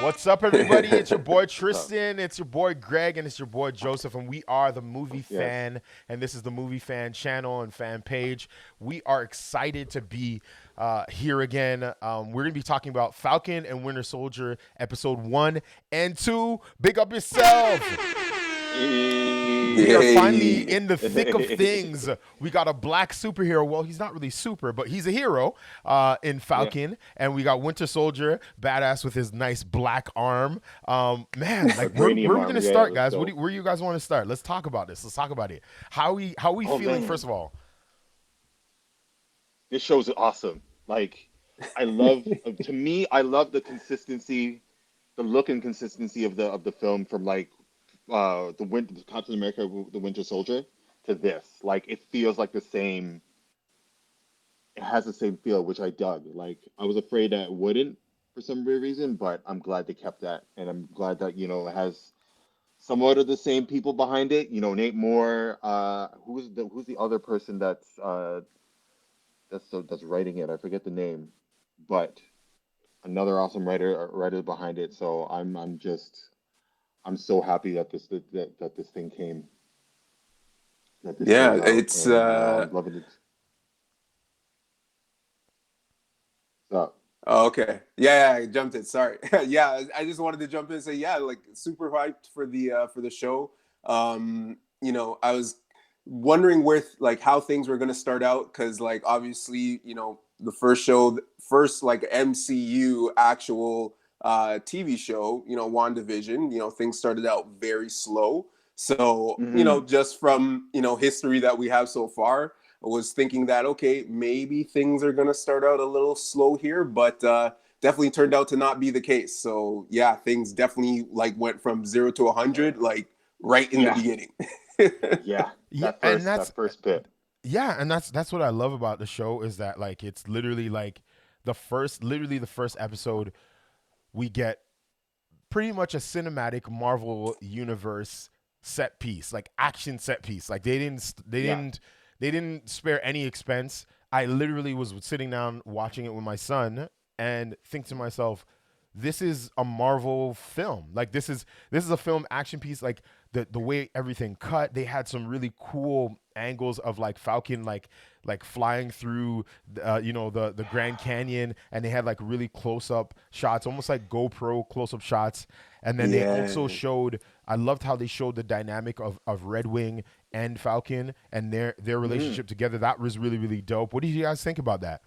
What's up, everybody? It's your boy So, Tristan, it's your boy Greg, and it's your boy Joseph, and we are the Movie yes. Fan, and this is the Movie Fan channel and fan page. We are excited to be here again. We're going to be talking about Falcon and Winter Soldier, episode 1 and 2. Big up yourself! We are finally Yay. in the thick of things. We got a black superhero. Well, he's not really super, but he's a hero in Yeah. Falcon. And we got Winter Soldier, badass with his nice black arm. Man, like where Vibranium are we gonna arm. Yeah, start, let's guys? go. Where do you guys want to start? Let's talk about this. Let's talk about it. How we Oh feeling first man, of all? this show's awesome. Like, I love to me, I love the consistency, the look and consistency of the film from like the Captain America the Winter Soldier to this. Like it feels like the same it has the same feel, which I dug. Like I was afraid that it wouldn't for some weird reason, but I'm glad they kept that. And I'm glad that, it has somewhat of the same people behind it. Nate Moore. Who's the other person that's writing it? I forget the name, but another awesome writer behind it. So I'm so happy that that this thing that this Yeah, came out, it's and I'm loving it. So oh, okay. Yeah, I jumped it. Sorry. Yeah, I just wanted to jump in and say yeah, like super hyped for the show. I was wondering where like how things were going to start out cuz like obviously, the first show first like MCU actual TV show, WandaVision, things started out very slow. So, hmm just from, history that we have so far, was thinking that okay, maybe things are gonna start out a little slow here, but definitely turned out to not be the case. So yeah, things definitely like went from 0 to 100 like right in the yeah, beginning. yeah. Yeah, That and first that's that first bit. yeah, and that's what I love about the show is that like it's literally like the first episode we get pretty much a cinematic Marvel universe set piece, like action set piece. Like Yeah. they didn't spare any expense. I literally was sitting down watching it with my son and think to myself, this is a Marvel film. Like this is a film action piece. Like the way everything cut, they had some really cool angles of like Falcon like flying through the Grand Canyon, and they had like really close up shots, almost like GoPro close up shots. And then they also Yeah. showed, I loved how they showed the dynamic of Redwing and Falcon and their hmm relationship together. That was really really dope. What did you guys think about that?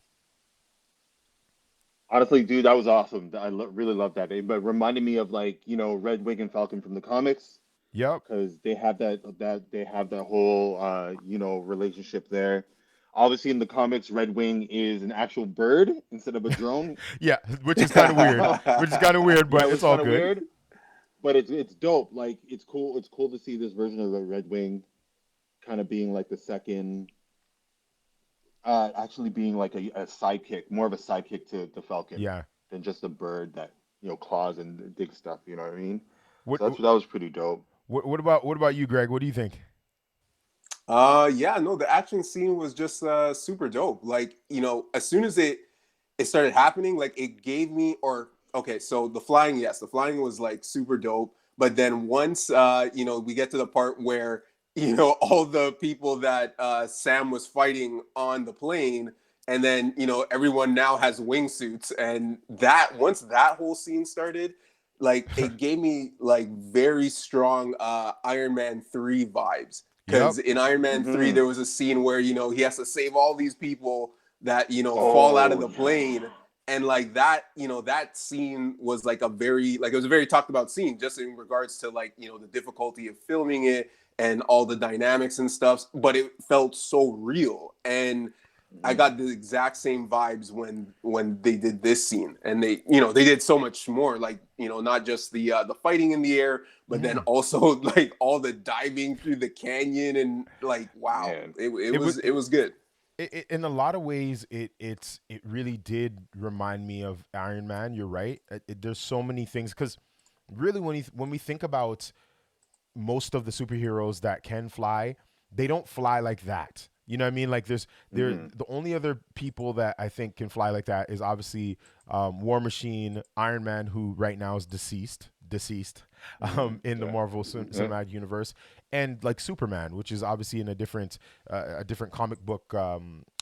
Honestly, dude, that was awesome. Really love that. But reminded me of like Red Wing and Falcon from the comics Yep. because they have that whole relationship there. Obviously, in the comics, Red Wing is an actual bird instead of a drone. Yeah, which is kind of weird. Which is kind of weird, Yeah, but it it's was all kind of good. weird, but it's dope. Like it's cool. It's cool to see this version of the Red Wing kind of being like the second, actually being like a sidekick, more of a sidekick to Falcon Yeah. than just a bird that claws and digs stuff. You know what I mean? What So that was pretty dope. what about you, Greg? What do you think? Yeah, no, the action scene was just super dope. Like, as soon as it started happening, like it gave me or okay, so the flying, yes, the flying was like super dope. But then once we get to the part where, all the people that Sam was fighting on the plane, and then, everyone now has wingsuits, and that once that whole scene started, like it gave me like very strong Iron Man 3 vibes Yep. because in Iron Man 3 hmm there was a scene where he has to save all these people that fall out of Oh the yeah. plane, and like that that scene was like a very like it was a very talked about scene just in regards to like the difficulty of filming it and all the dynamics and stuff, but it felt so real. And I hmm got the exact same vibes when they did this scene, and they did so much more, like not just the fighting in the air, but then Mhm. also like all the diving through the canyon, and like wow, Man. it It was was it was good. in a lot of ways it really did remind me of Iron Man. You're right. There's so many things because really when we think about most of the superheroes that can fly, they don't fly like that. You know what I mean? Like there Hmm. the only other people that I think can fly like that is obviously War Machine, Iron Man, who right now is deceased Hmm. in the Yeah. Marvel Yeah. cinematic universe, and like Superman, which is obviously in a different comic book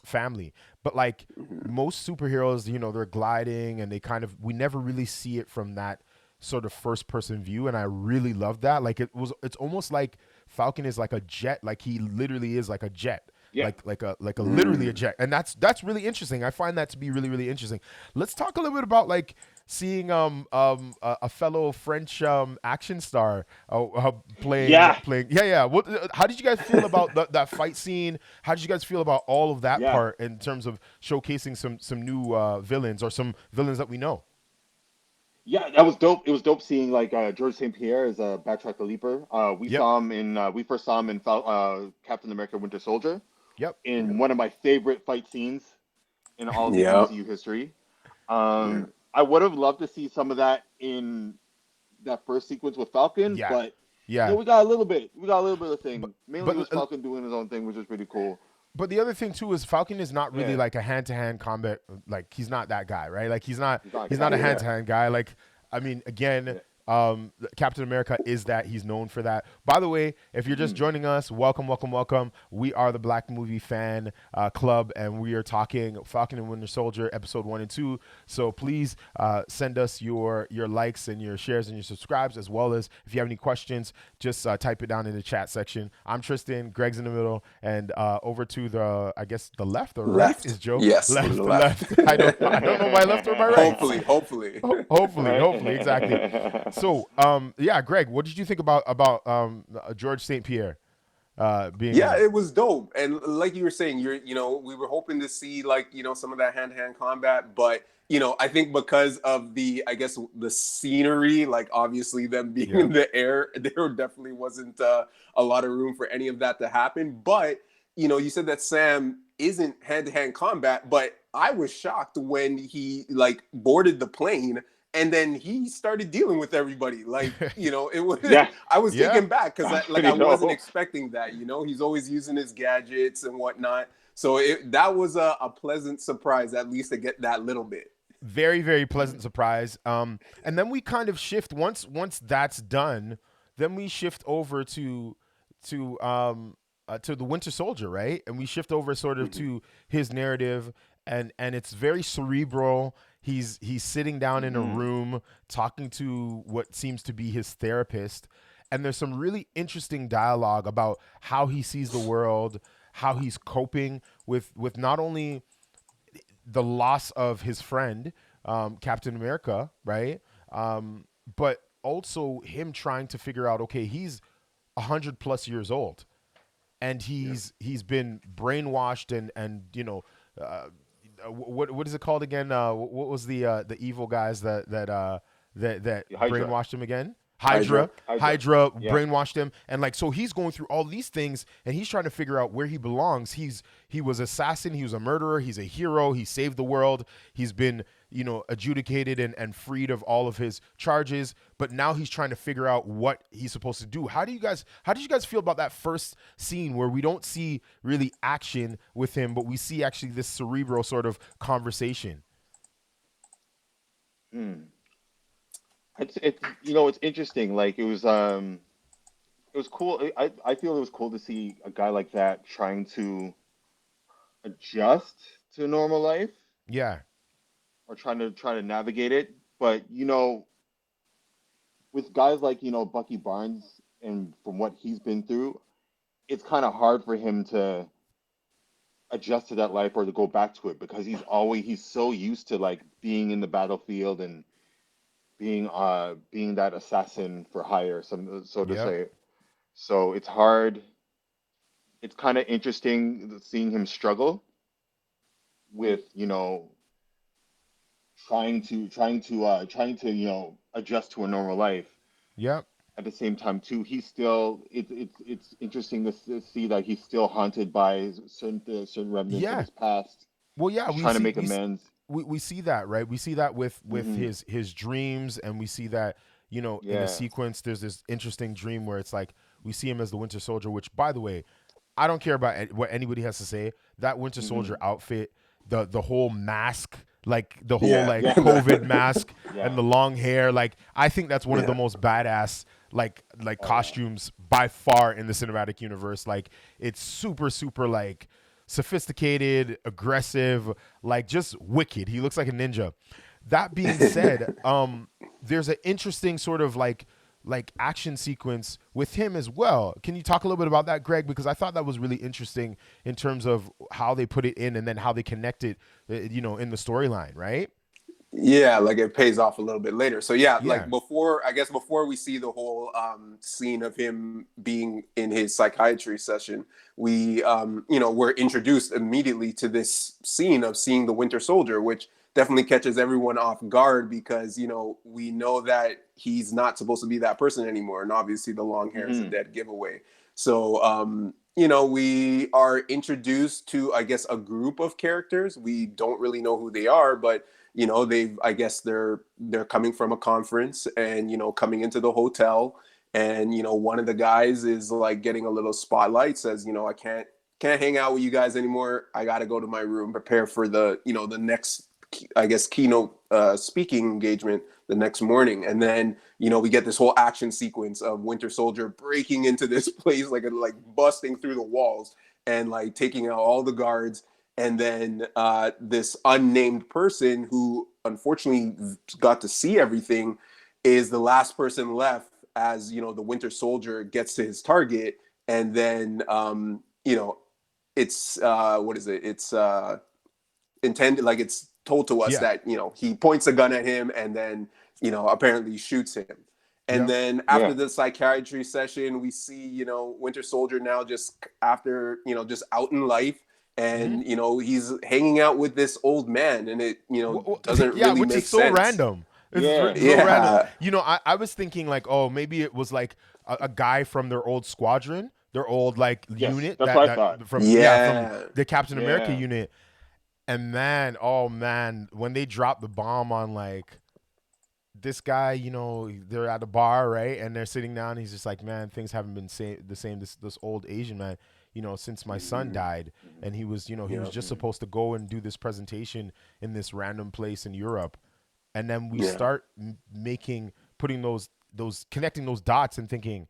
family. But like Mhm. most superheroes, they're gliding and they kind of we never really see it from that sort of first person view, and I really love that. Like it's almost like Falcon is like a jet, like he literally is like a jet. Yeah. Like a literally a Mm. jet, and that's really interesting. I find that to be really really interesting. Let's talk a little bit about like seeing a fellow French action star playing Yeah. yeah. What how did you guys feel about that fight scene? How did you guys feel about all of that Yeah. part in terms of showcasing some new villains or some villains that we know? Yeah, that was dope. It was dope seeing like George St. Pierre as Backtrack the Leaper. Yep, We first saw him in Captain America: Winter Soldier yep, in one of my favorite fight scenes in all the Yeah. MCU history. Yeah. I would have loved to see some of that in that first sequence with Falcon, yeah, but yeah. we got a little bit. We got a little bit of But thing. Mainly, it was but Falcon doing his own thing, which was pretty cool. But the other thing too is Falcon is not really Yeah, like a hand to hand combat. Like he's not that guy, right? Like he's not a he's guy. not a hand Yeah, to hand guy. Like I mean, again, yeah. Captain America is that. He's known for that. By the way, if you're just Hmm. joining us, welcome, welcome, welcome. We are the Black Movie Fan Club, and we are talking Falcon and Winter Soldier episode 1 and 2. So please send us your likes and your shares and your subscribes, as well as if you have any questions, just type it down in the chat section. I'm Tristan, Greg's in the middle, and over to the I guess the left or right Left. is Joe. Yes, the Left, left. left. I don't know my left or my right. Hopefully. Hopefully, exactly. Right. So, yeah, Greg, what did you think about George St. Pierre being in Yeah, it? it was dope. And like you were saying, we were hoping to see like, some of that hand-to-hand combat, but I think because of I guess the scenery, like obviously them being Yeah, in the air, there definitely wasn't a lot of room for any of that to happen. But, you said that Sam isn't hand-to-hand combat, but I was shocked when he like boarded the plane and then he started dealing with everybody. Like, it was Yeah, I was yeah. taken back because I I already wasn't know. expecting that. He's always using his gadgets and whatnot. So that was a pleasant surprise, at least to get that little bit. Very very pleasant surprise. And then we kind of shift once that's done, then we shift over to the Winter Soldier, right? And we shift over sort of Mhm. to his narrative, and it's very cerebral. He's sitting down in a Hmm. room talking to what seems to be his therapist, and there's some really interesting dialogue about how he sees the world, how he's coping with not only the loss of his friend, Captain America, right? But also him trying to figure out, okay, he's 100 plus years old, and Yeah. he's been brainwashed and uh, what is it called again? What was the evil guys that Hydra. brainwashed him again? Hydra. Hydra. Hydra Yeah. brainwashed him, and like so he's going through all these things, and he's trying to figure out where he belongs. He was assassin, he was a murderer, he's a hero, he saved the world, he's been adjudicated and freed of all of his charges, but now he's trying to figure out what he's supposed to do. How did you guys feel about that first scene where we don't see really action with him, but we see actually this cerebral sort of conversation? Hmm. It's interesting. Like it was cool. I feel it was cool to see a guy like that trying to adjust to normal life Yeah, or trying to navigate it. But with guys like Bucky Barnes and from what he's been through, it's kind of hard for him to adjust to that life or to go back to it because he's so used to like being in the battlefield and being that assassin for hire, some so to yep, say. So it's hard. It's kind of interesting seeing him struggle with trying to adjust to a normal life. yep. At the same time too, he's still it's interesting to see that he's still haunted by certain remnants of Yeah. his past. Well, yeah, He's we trying to see make amends. we see that, right? We see that with Hmm. his dreams, and we see that in a Yeah. sequence. There's this interesting dream where it's like we see him as the Winter Soldier, which, by the way, I don't care about what anybody has to say. That Winter Soldier Hmm. outfit, the whole mask, like the whole Yeah. like Yeah. COVID mask and Yeah. the long hair, like I think that's one of the Yeah. most badass like Oh yeah. costumes by far in the cinematic universe. Like it's super like sophisticated, aggressive, like just wicked. He looks like a ninja. That being said, there's an interesting sort of like action sequence with him as well. Can you talk a little bit about that, Greg? Because I thought that was really interesting in terms of how they put it in and then how they connect it, in the storyline, right? Yeah, like it pays off a little bit later. So yeah, like Yeah. before, I guess before we see the whole scene of him being in his psychiatry session, we we're introduced immediately to this scene of seeing the Winter Soldier, which definitely catches everyone off guard because we know that he's not supposed to be that person anymore, and obviously the long hair is a Hmm. dead giveaway. So we are introduced to, I guess, a group of characters. We don't really know who they are, but they've, I guess, they're coming from a conference and coming into the hotel, and one of the guys is like getting a little spotlight, says, I can't hang out with you guys anymore. I got to go to my room, prepare for the next, I guess, keynote speaking engagement the next morning. And then we get this whole action sequence of Winter Soldier breaking into this place, like busting through the walls and like taking out all the guards. And then this unnamed person who unfortunately got to see everything is the last person left as the Winter Soldier gets to his target. And then it's what is it, it's intended, like it's told to us Yeah. that he points a gun at him and then apparently shoots him. And Yep. then after Yeah. the psychiatry session, we see Winter Soldier now just after just out in life, Hmm. and he's hanging out with this old man, and it doesn't Yeah, really which is make so sense. random. Yeah. It's so random. Yeah. I was thinking like, oh, maybe it was like a guy from their old squadron, their old like Yes. unit That's that what I that thought. from Yeah. the Captain America Yeah. unit. And man, oh man, when they dropped the bomb on like this guy, they're at the bar, right? And they're sitting down. He's just like, man, things haven't been the same. This old Asian man, since my son Hmm. died, and he was Yeah. just supposed to go and do this presentation in this random place in Europe, and then we Yeah. start putting those connecting those dots and thinking,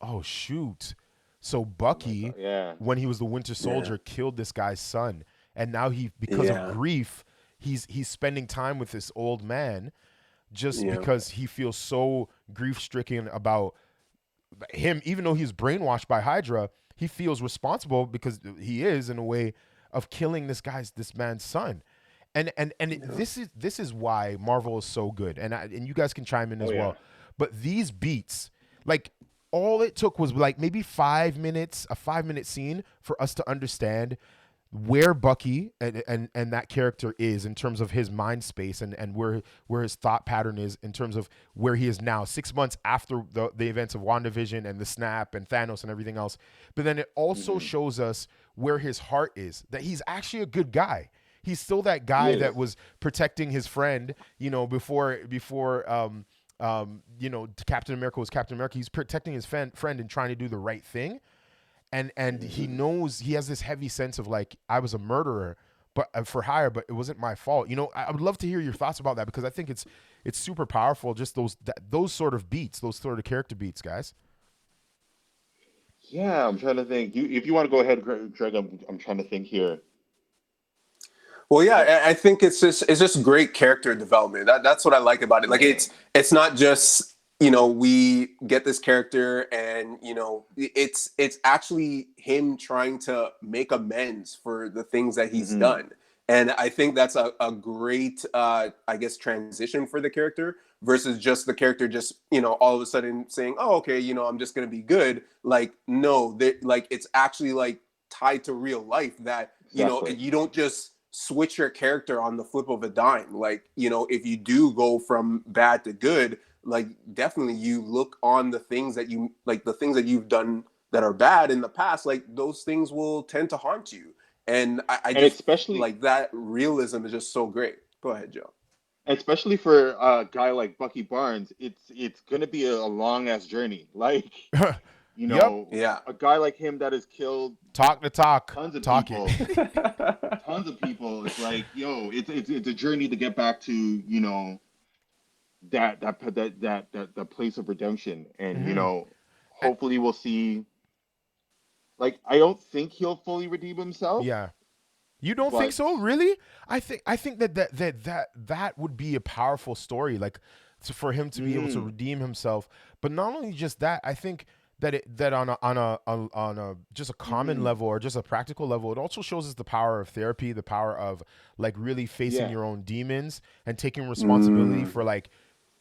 oh shoot, so Oh my God. Bucky, Yeah. when he was the Winter Yeah. Soldier, killed this guy's son, and now because of Yeah. grief, he's spending time with this old man just Yeah. because he feels so grief stricken about him, even though he's brainwashed by Hydra, he feels responsible because he is in a way of killing this man's son. Yeah. This is why Marvel is so good, and you guys can chime in Oh as yeah. well. But these beats, like all it took was like maybe 5 minutes, a 5 minute scene for us to understand where Bucky and that character is in terms of his mind space and where his thought pattern is in terms of where he is now, 6 months after the events of WandaVision and the snap and Thanos and everything else. But then it also Hmm. shows us where his heart is, that he's actually a good guy. He's still that He guy that is. was protecting his friend, before Captain America was Captain America. He's protecting his friend and trying to do the right thing, and he Hmm. knows, he has this heavy sense of like, I was a murderer, but for hire, but it wasn't my fault. I would love to hear your thoughts about that, because I think it's super powerful, just those sort of beats, those sort of character beats, guys. Yeah. I'm trying to think. If you want to go ahead, Greg, I'm trying to think here. Well, Uh, yeah, I think it's just great character development. That's what I like about it. Like yeah. it's not just we get this character and it's actually him trying to make amends for the things that he's Hmm. done. And I think that's a great I guess transition for the character versus just the character just all of a sudden saying, oh, okay, I'm just gonna be good. Like no, like it's actually like tied to real life that Exactly. you don't just switch your character on the flip of a dime. Like if you do go from bad to good, like definitely you look on the things that you like, the things that you've done that are bad in the past, like those things will tend to haunt you. And I And just especially like that realism is just so great. Go ahead, Joe. especially for a guy like Bucky Barnes, it's gonna be a long ass journey. Like You Yep. know, Yeah. a guy like him that has killed Talk the talk. tons of Talk it. people, tons of people. It's like, yo, it's a journey to get back to, you know, that place of redemption, and you Hmm. know, hopefully we'll see. Like, I don't think he'll fully redeem himself, Yeah. You don't think but so? Really? I think that would be a powerful story, like for him to be able to mhm, redeem himself. But not only just that, I think that on a just a common mhm, level or just a practical level, it also shows us the power of therapy, the power of like really facing yeah, your own demons and taking responsibility Mm. for like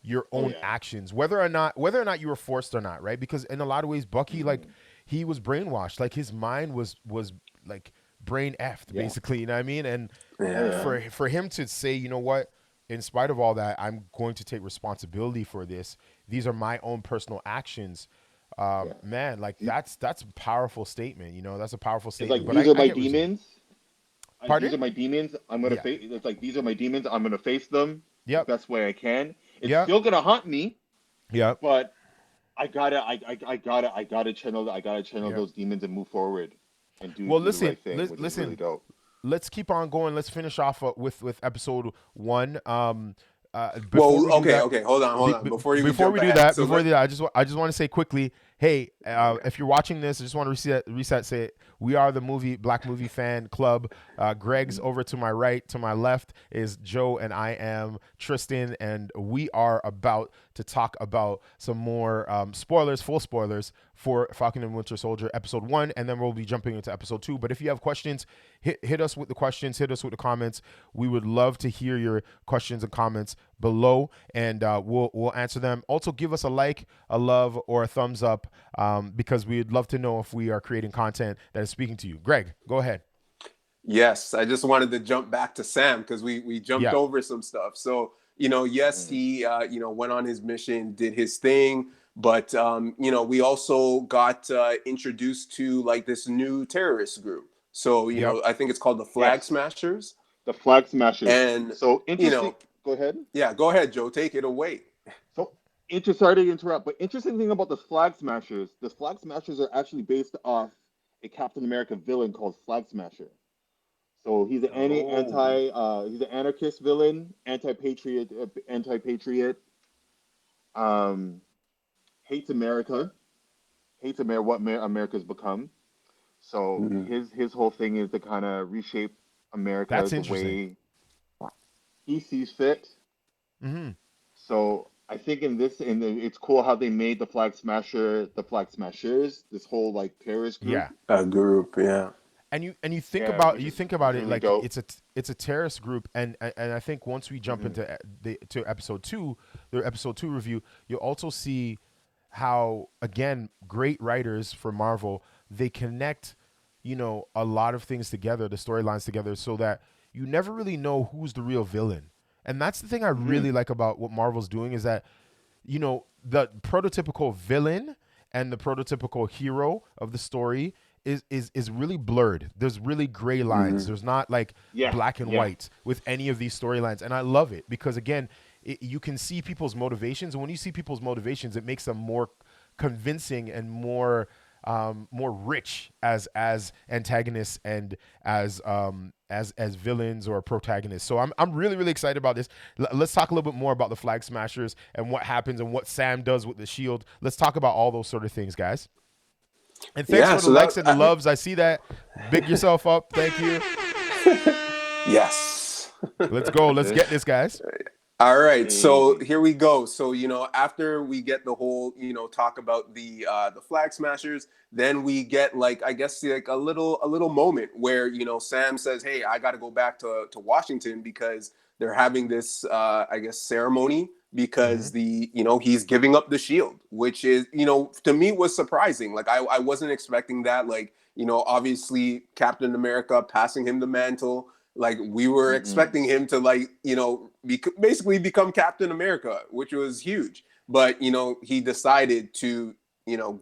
your oh own yeah, actions, whether or not you were forced or not, right? Because in a lot of ways, Bucky, like, mhm, he was brainwashed, like his mind was like brain effed, yeah, basically. You know what I mean? And oh Yeah. yeah, for him to say, you know what, in spite of all that, I'm going to take responsibility for this. These are my own personal actions. yeah. Man, like that's a powerful statement. You know, that's a powerful It's statement. like, But these I are I my get what you're saying. demons. These Pardon? are my demons. I'm gonna Yeah. face. It's like, these are my demons. I'm gonna face them the Yep. best way I can. It's Yep. still gonna haunt me, Yep. but I gotta channel Yep. those demons and move forward and Well, do the listen, right thing, which is really listen. dope. Let's keep on going. Let's finish off with episode one. Before Well, we do okay, that, okay. Hold on. before we do that, So let. I just want to say quickly, hey, Okay. if you're watching this, I just want to reset. Say we are the Black Movie Fan Club. Greg's Mhm. over to my right, to my left is Joe, and I am Tristan, and we are about to talk about some more spoilers, full spoilers for Falcon and Winter Soldier episode 1, and then we'll be jumping into episode 2. But if you have questions, hit us with the questions, hit us with the comments. We would love to hear your questions and comments below, and we'll answer them. Also, give us a like, a love, or a thumbs up, because we'd love to know if we are creating content that is speaking to you. Greg, go ahead. Yes, I just wanted to jump back to Sam because we jumped Yeah. over some stuff. So, yes, Mhm. he went on his mission, did his thing, but we also got introduced to like this new terrorist group. So, Yep. I think it's called the Flag Yes, Smashers. the flag smashers. And So you interesting. know, Go ahead. yeah, go ahead, Joe, take it away. So sorry to interrupt, but interesting thing about the Flag Smashers are actually based off a Captain America villain called Flag Smasher. So he's Oh. he's an anarchist villain, anti-patriot, um, hates America, America's become. So Mhm. his whole thing is to kind of reshape America That's the interesting. way he sees fit. Mm-hmm. So I think it's cool how they made the Flag Smashers, this whole like terrorist group. Yeah. A group, yeah. And you think Yeah, about which is it really like dope. it's a terrorist group, and I think once we jump Hmm. into to episode 2, the episode 2 review, you'll also see how, again, great writers for Marvel, they connect, a lot of things together, the storylines together, so that you never really know who's the real villain. And that's the thing I Hmm. really like about what Marvel's doing, is that, the prototypical villain and the prototypical hero of the story is really blurred. There's really gray lines. Hmm. There's not like Yeah, black and yeah. white with any of these storylines, and I love it because, again, you can see people's motivations, and when you see people's motivations, it makes them more convincing and more rich as antagonists and as villains or protagonists. So I'm really really excited about this. Let's talk a little bit more about the Flag Smashers and what happens and what Sam does with the shield. Let's talk about all those sort of things, guys. And thanks Yeah, for the so likes and the that loves. I see that. Big yourself up. Thank you. yes. Let's go. Let's get this, guys. All right, so Hey. here we go. So after we get the whole talk about the Flag Smashers, then we get like I guess like a little moment where Sam says, "Hey, I got to go back to Washington because they're having this I guess ceremony Mm-hmm. because he's giving up the shield, which is to me was surprising. Like I wasn't expecting that. Like obviously Captain America passing him the mantle, like we were Hmm. expecting him to like basically become Captain America, which was huge. But he decided to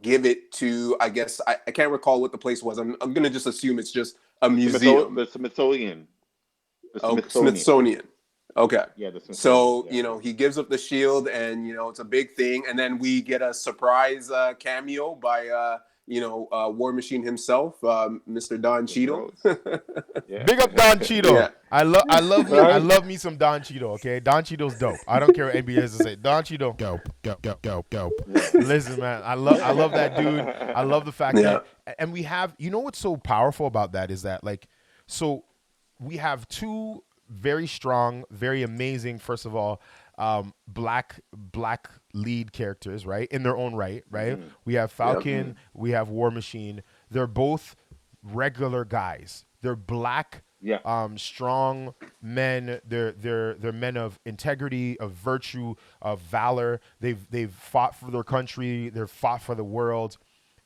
give it to, I guess I can't recall what the place was. I'm gonna just assume it's just a museum. The Smithsonian, the Oh, Smithsonian. Smithsonian. Okay. Yeah, the Smithsonian. So, Yeah, yeah. he gives up the shield and, it's a big thing. And then we get a surprise cameo by War Machine himself, Mr. Don Mr. Cheadle. Rhodes. Yeah. Big up Don Cheeto. Yeah. I Right? love me some Don Cheeto. Okay, Don Cheeto's dope. I don't care what anybody has to say. Don Cheeto, go. Yeah. Listen, man, I love that dude. I love the fact Yeah. that, and we have, what's so powerful about that is that, like, so we have two very strong, very amazing, first of all, black lead characters, right, in their own right. We have Falcon, we have War Machine. They're both regular guys. They're black, Yeah. strong men. They're men of integrity, of virtue, of valor. They've fought for their country. They've fought for the world.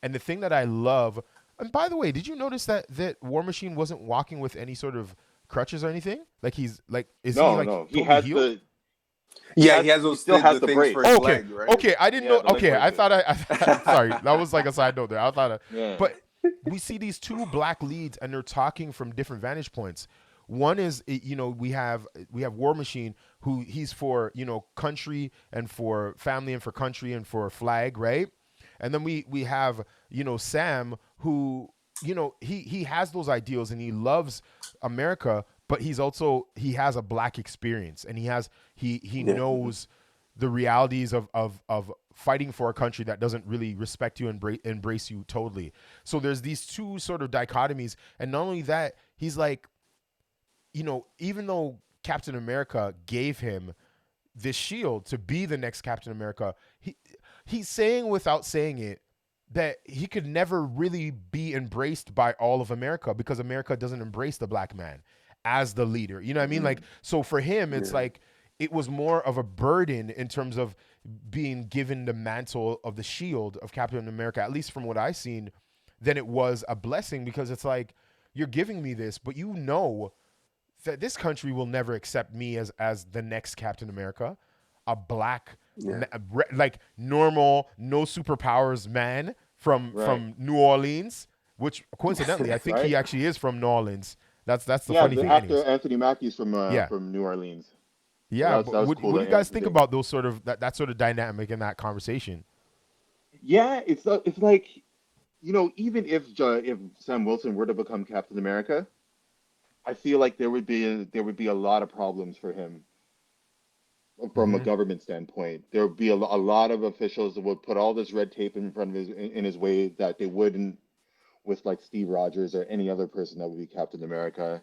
And the thing that I love, and by the way, did you notice that War Machine wasn't walking with any sort of crutches or anything? Like, is he No. He totally has healed? the. Yeah, he has those still has the the things brace. for his Okay, leg, right? okay, I didn't Yeah, know. the leg Okay, I braces. thought sorry, that was like a side note there. I thought, Yeah. but we see these two black leads, and they're talking from different vantage points. One is, we have War Machine, who he's for, country and for family and for country and for flag, right? And then we have, Sam, who, he has those ideals and he loves America, but he has a black experience, and he knows the realities of fighting for a country that doesn't really respect you and embrace you totally. So there's these two sort of dichotomies, and not only that, he's like, even though Captain America gave him this shield to be the next Captain America, he's saying without saying it that he could never really be embraced by all of America, because America doesn't embrace the black man as the leader. You know what I mean? Like, so for him, it's like, it was more of a burden in terms of being given the mantle of the shield of Captain America, at least from what I've seen, than it was a blessing, because it's like, you're giving me this, but that this country will never accept me as the next Captain America, a black, like normal, no superpowers man from New Orleans, which coincidentally, I think he Right? actually is from New Orleans. That's the Yeah, funny the thing, actor anyways. Anthony Mackie's Yeah. from New Orleans. So Yeah, but that was what cool. do you guys think about those sort of that sort of dynamic in that conversation? Yeah, it's like, even if Sam Wilson were to become Captain America, I feel like there would be a lot of problems for him from a Hmm. government standpoint. There would be a lot of officials that would put all this red tape in front of in his way that they wouldn't with like Steve Rogers or any other person that would be Captain America.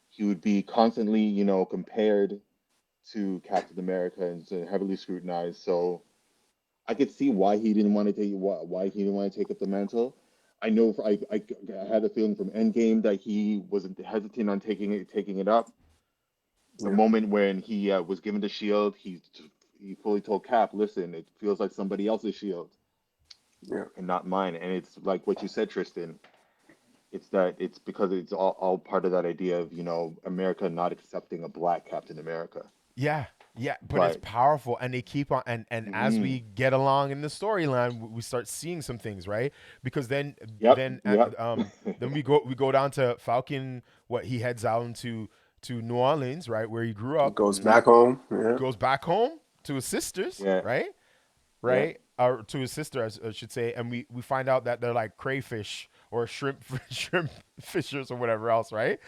He would be constantly, compared to Captain America and so heavily scrutinized. So I could see why he didn't want to take up the mantle. I know I had a feeling from Endgame that he wasn't hesitant on taking it up. The Yeah. moment when he was given the shield, he fully told Cap, "Listen, it feels like somebody else's shield Yeah. and not mine." And it's like what you said, Tristan. It's because it's all part of that idea of America not accepting a black Captain America. Yeah, yeah, but it's But powerful, and they keep on, and as we mhm. get along in the storyline, we start seeing some things, right? Because then Yep, then yep. then we go down to Falcon. What, he heads out to New Orleans, right, where he grew up, Goes Hmm. back home. Yeah. goes back home to his sisters, Yeah, right? yeah. Right? Or to his sister, I should say, and we find out that they're like crayfish or shrimp shrimp fishers or whatever else, right?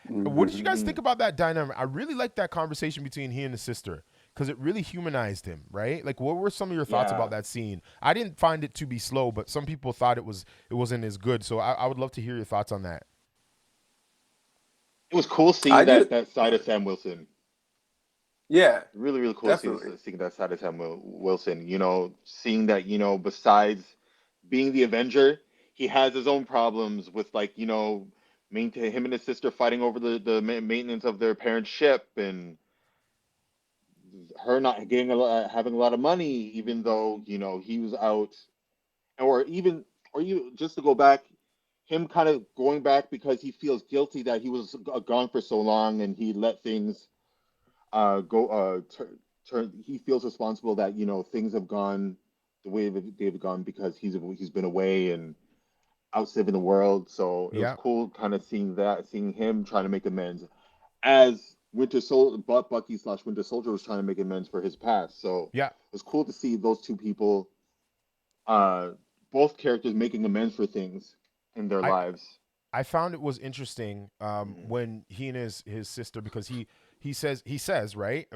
What did you guys Hmm. think about that dynamic? I really liked that conversation between he and his sister, because it really humanized him, right? Like, what were some of your thoughts about Yeah. that scene? I didn't find it to be slow, but some people thought it wasn't as good. So I would love to hear your thoughts on that. It was cool I seeing just, that side of Sam Wilson. yeah, Really, really cool definitely. seeing that side of Sam Wilson. Seeing that besides being the Avenger, he has his own problems with like maintain him and his sister fighting over the maintenance of their parents' ship, and her not getting having a lot of money, even though he was out, or even or you just to go back, him kind of going back because he feels guilty that he was gone for so long and he let things go turn. He feels responsible that things have gone the way that they've gone because he's been away and out saving the world. So it was Yeah, cool kind of seeing him trying to make amends as Winter Soldier, Bucky slash Winter Soldier was trying to make amends for his past. So yeah, it was cool to see those two people, uh, both characters making amends for things in their I lives. I found it was interesting Mm-hmm. when he and his sister, because he says right,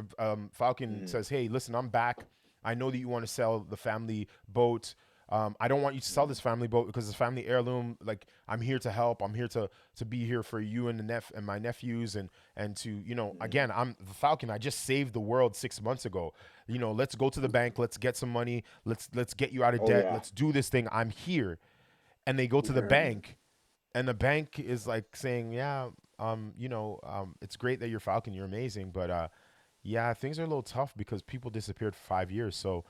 Falcon Mm-hmm. says, hey, listen, I'm back. I know that you want to sell the family boat. I don't want you to sell this family boat because it's family heirloom. Like, I'm here to help. I'm here to be here for you and and my nephews, and to, Mm-hmm. again, I'm the Falcon. I just saved the world 6 months ago. Let's go to the bank. Let's get some money. Let's get you out of Oh debt. yeah. Let's do this thing. I'm here. And they go to the Yeah. bank, and the bank is like saying, yeah, it's great that you're Falcon, you're amazing, but yeah, things are a little tough because people disappeared for 5 years, so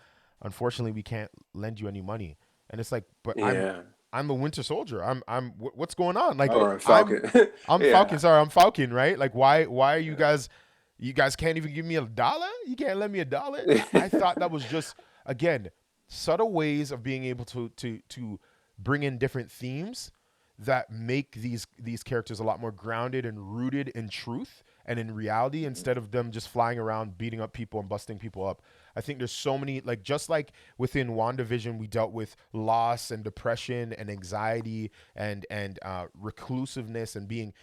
unfortunately we can't lend you any money. And it's like, but Yeah. I'm the Winter Soldier. What's going on? Like, Right. Or I'm Falcon. I'm Falcon. Yeah. Sorry, I'm Falcon, right? Like, why are you Yeah. guys? You guys can't even give me $1. You can't lend me $1. I thought that was just, again, subtle ways of being able to bring in different themes that make these characters a lot more grounded and rooted in truth and in reality, Mm-hmm. instead of them just flying around beating up people and busting people up. I think there's so many, like, just like within WandaVision we dealt with loss and depression and anxiety and reclusiveness and being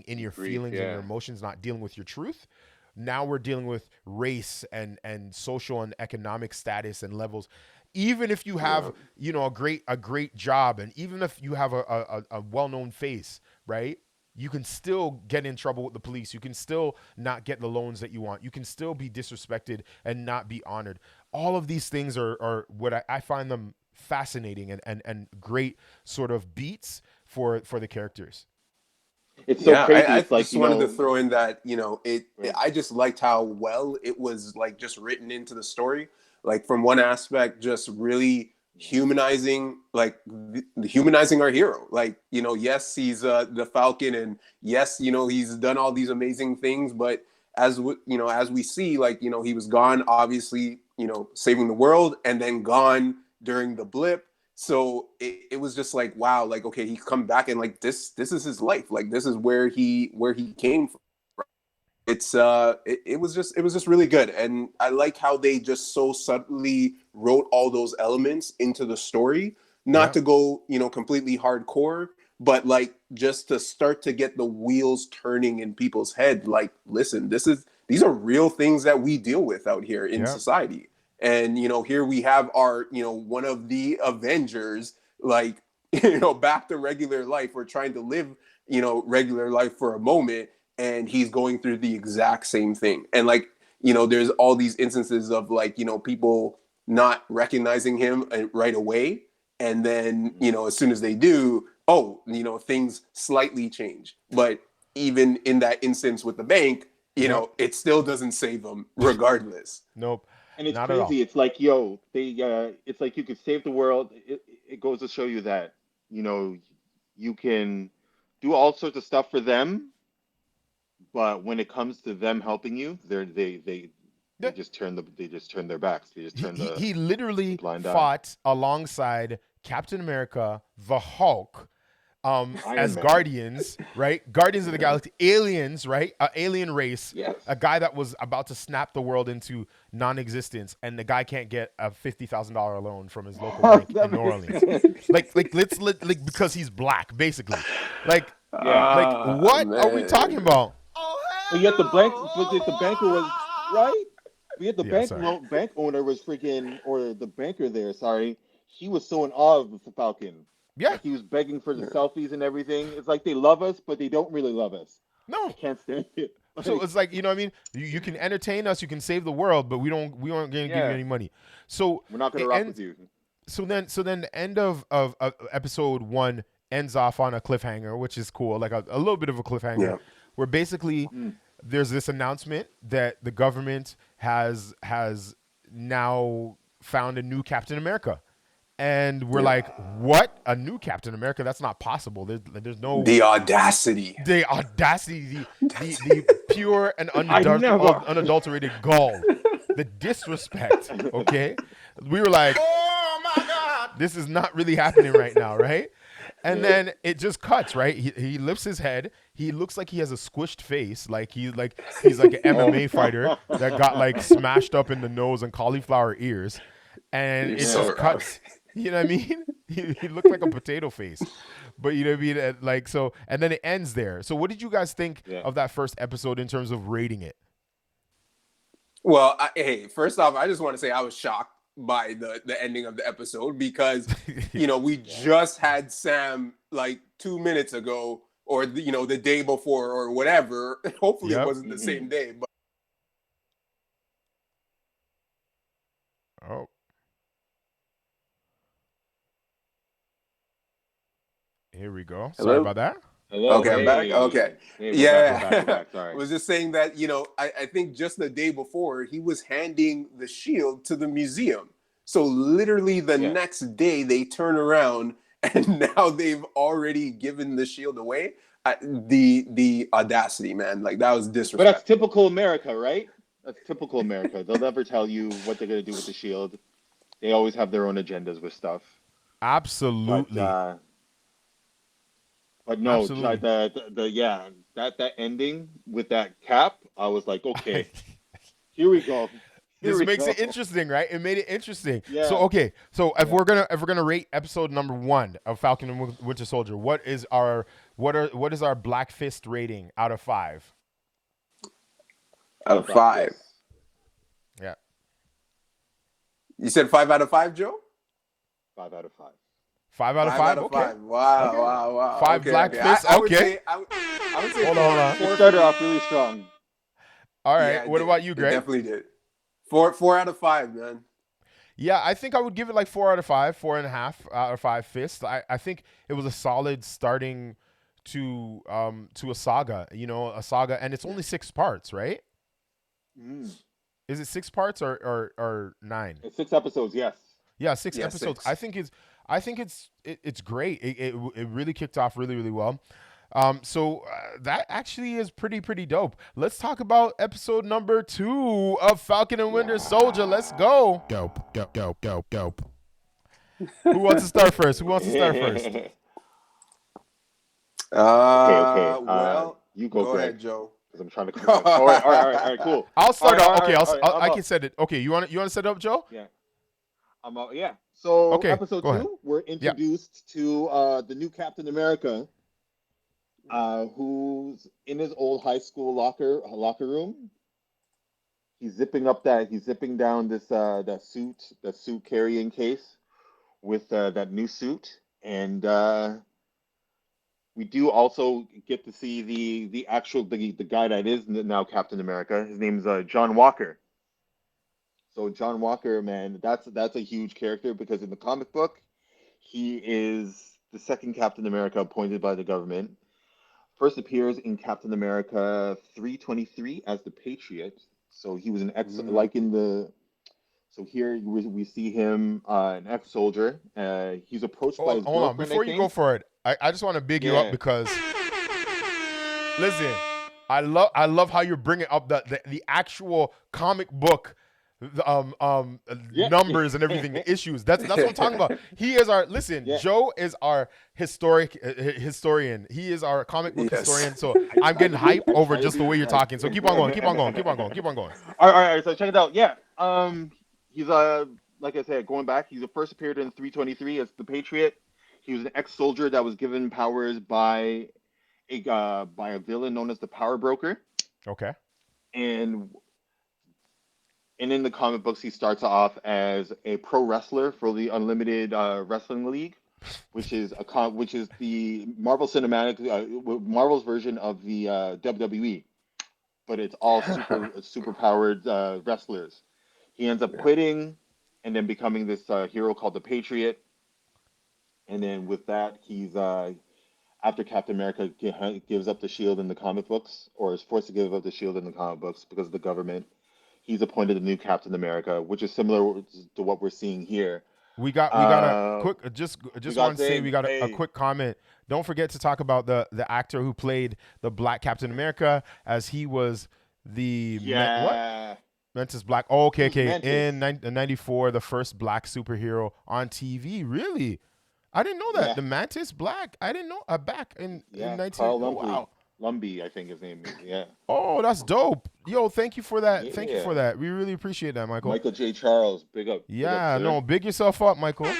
in your Grief. feelings and your Yeah. emotions, not dealing with your truth. Now we're dealing with race and social and economic status and levels. Even if you Yeah. have, a great job, and even if you have a well-known face, right? You can still get in trouble with the police. You can still not get the loans that you want. You can still be disrespected and not be honored. All of these things are what I find them fascinating and great sort of beats for the characters. It's so Yeah, crazy. I It's like, just wanted to throw in that, right. I just liked how well it was like just written into the story. Like from one aspect, just really humanizing, like humanizing our hero. Like, yes, he's the Falcon, and yes, he's done all these amazing things, but as we see, like, he was gone, obviously, saving the world, and then gone during the blip. So it was just like, wow, like, okay, he's come back, and like this is his life, like this is where he came from. It was just really good, and I like how they just so subtly wrote all those elements into the story, not Yeah, to go completely hardcore, but like just to start to get the wheels turning in people's head. Like, listen, these are real things that we deal with out here in yeah, society. And here we have our one of the Avengers, like, back to regular life. We're trying to live regular life for a moment, and he's going through the exact same thing. And like, there's all these instances of like, people not recognizing him right away, and then Mm-hmm. as soon as they do, oh, things slightly change. But even in that instance with the bank, yeah. it still doesn't save them regardless. Nope, And it's not at all. crazy. It's like, yo, it's like you could save the world. It goes to show you that, you know, you can do all sorts of stuff for them, but when it comes to them helping you, they Yeah. just turn their backs. They just he, turn he, the he the literally blind eye. fought alongside Captain America, the Hulk, Iron as Man. Guardians, right? Guardians of the Yeah. Galaxy, aliens, right? Alien race, Yes. a guy that was about to snap the world into non-existence, and the guy can't get a $50,000 loan from his local bank That in New makes Orleans, sense. like because he's black, basically, like, Yeah. what are we talking Man. about? But yet the banker was right. But yet the Yeah, sorry. bank owner was freaking, or the banker there, sorry, he was so in awe of the Falcon. Yeah, Like he was begging for the Yeah. selfies and everything. It's like they love us, but they don't really love us. I no. can't stand it. So Like, it's like, what I mean? You can entertain us, you can save the world, but we aren't going to give you yeah, any money. So we're not gonna it rock with ends. you. So then the end of episode one ends off on a cliffhanger, which is cool, like a little bit of a cliffhanger, Yeah. where basically Mm. there's this announcement that the government has now found a new Captain America. And we're Yeah. like, what? A new Captain America? That's not possible. There's no The audacity. the audacity, the pure and I never. unadulterated gall, the disrespect. Okay, we were like, oh my god, this is not really happening right now, right? And Yeah. then it just cuts, right? He lifts his head. He looks like he has a squished face, like he's like an Oh. MMA fighter that got like smashed up in the nose and cauliflower ears, and You're it Yeah. so just wrong. cuts. You know what I mean? He looked like a potato face. But you know what I mean? Like, so, and then it ends there. So what did you guys think Yeah. of that first episode in terms of rating it? Well, hey, first off, I just want to say I was shocked by the ending of the episode because, we just had Sam like 2 minutes ago or, the day before or whatever. Hopefully it wasn't the same day. But Oh. Here we go. Hello? Sorry about that. Hello. Okay, I'm back. Okay. Hey, Yeah. we're back. Sorry. I was just saying that, I think just the day before he was handing the shield to the museum. So literally the next day they turn around and now they've already given the shield away. The audacity, man. Like, that was disrespectful. But that's typical America, right? That's typical America. They'll never tell you what they're going to do with the shield. They always have their own agendas with stuff. Absolutely. But no, Absolutely. that ending with that cap, I was like, okay, here we go. This makes it interesting, right? It made it interesting. Yeah. So okay, so if we're gonna rate episode number 1 of Falcon and Winter Soldier, what is our Black Fist rating out of 5? Out of 5. Yeah. You said 5 out of 5, Joe? 5 out of 5. 5 out of 5? Okay. 5. Wow. 5 okay, Black Fists? I would Okay. say, I would say Hold on. It started off really strong. All right. Yeah, What about you, Greg? Definitely did. 4 out of 5, man. Yeah, I think I would give it like 4 out of 5, 4.5 out of 5 fists. I think it was a solid starting to a saga, and it's only 6 parts, right? Is it 6 parts or 9? It's 6 episodes, yes. Yeah, 6 episodes. 6. I think it's great. It really kicked off really, really well. So that actually is pretty dope. Let's talk about episode number 2 of Falcon and Winter Soldier. Let's go. Dope. Who wants to start first? Okay. Well, you go Greg. ahead, Joe. Because I'm trying to. All right, cool. I'll start off. Okay, I can set it. Okay, you want to set it up, Joe? Yeah. Yeah. So Okay, episode go 2, ahead. we're introduced to the new Captain America, who's in his old high school locker room. He's zipping down this that suit carrying case with that new suit, and we do also get to see the guy that is now Captain America. His name's John Walker. So John Walker, man, that's a huge character because in the comic book, he is the second Captain America appointed by the government. First appears in Captain America 323 as the Patriot. So he was an So here we see him, an ex-soldier. He's approached by his girlfriend. Hold on, before you go for it, I just want to big you up because listen, I love how you're bringing up the actual comic book numbers and everything, the issues. That's what I'm talking about. He is our Joe is our historian. He is our comic book historian. So I'm getting hype over just the way you're talking. So keep on going. All right. So check it out. Yeah. He's like I said, going back. He's first appeared in 323 as the Patriot. He was an ex-soldier that was given powers by a villain known as the Power Broker. Okay. And in the comic books, he starts off as a pro wrestler for the Unlimited Wrestling League, which is the Marvel Marvel's version of the WWE, but it's all super powered wrestlers. He ends up quitting and then becoming this hero called the Patriot. And then with that, he's after Captain America gives up the shield in the comic books, or is forced to give up the shield in the comic books because of the government. He's appointed the new Captain America, which is similar to what we're seeing here. We got a quick just want to say we got a quick comment. Don't forget to talk about the actor who played the Black Captain America, as he was the Mantis Black. Oh, okay. In 94, the first Black superhero on TV. Really? I didn't know that. The Mantis Black. I didn't know. Back in 19. Carl Oh, wow. Lumbly, I think his name is. Yeah. Oh, that's dope. Yo, thank you for that. Yeah. Thank you for that. We really appreciate that, Michael. Michael J. Charles, big up. Yeah, big yourself up, Michael.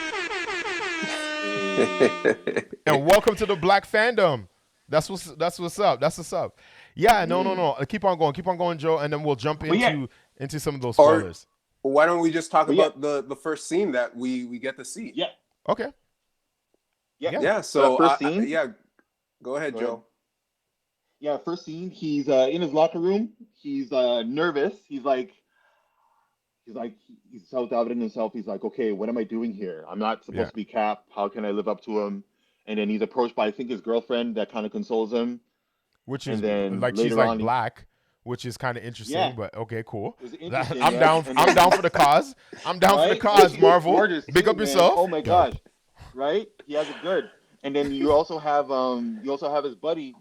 And welcome to the black fandom. That's what's up. That's what's up. Yeah, no, no, no. Keep on going, Joe, and then we'll jump But yeah, into some of those Or spoilers. why don't we just talk but yeah, about the first scene that we get to see? yeah, Okay. yeah. Yeah. Yeah. So that So first scene. yeah, go ahead, Go ahead. Joe. Yeah, first scene. He's in his locker room. He's nervous. He's like he's self-doubting himself. He's like, okay, what am I doing here? I'm not supposed Yeah. to be Cap. How can I live up to him? And then he's approached by I think his girlfriend that kind of consoles him. Which And is then like she's later like on, black, which is kind of interesting. yeah, But okay, cool. it was That, interesting, I'm right? down. And I'm then down for the cause. I'm down for the right, and cause. she looks Marvel, gorgeous big too, up man. yourself. Oh my Dope. gosh, right? He has it good. And then you also have his buddy,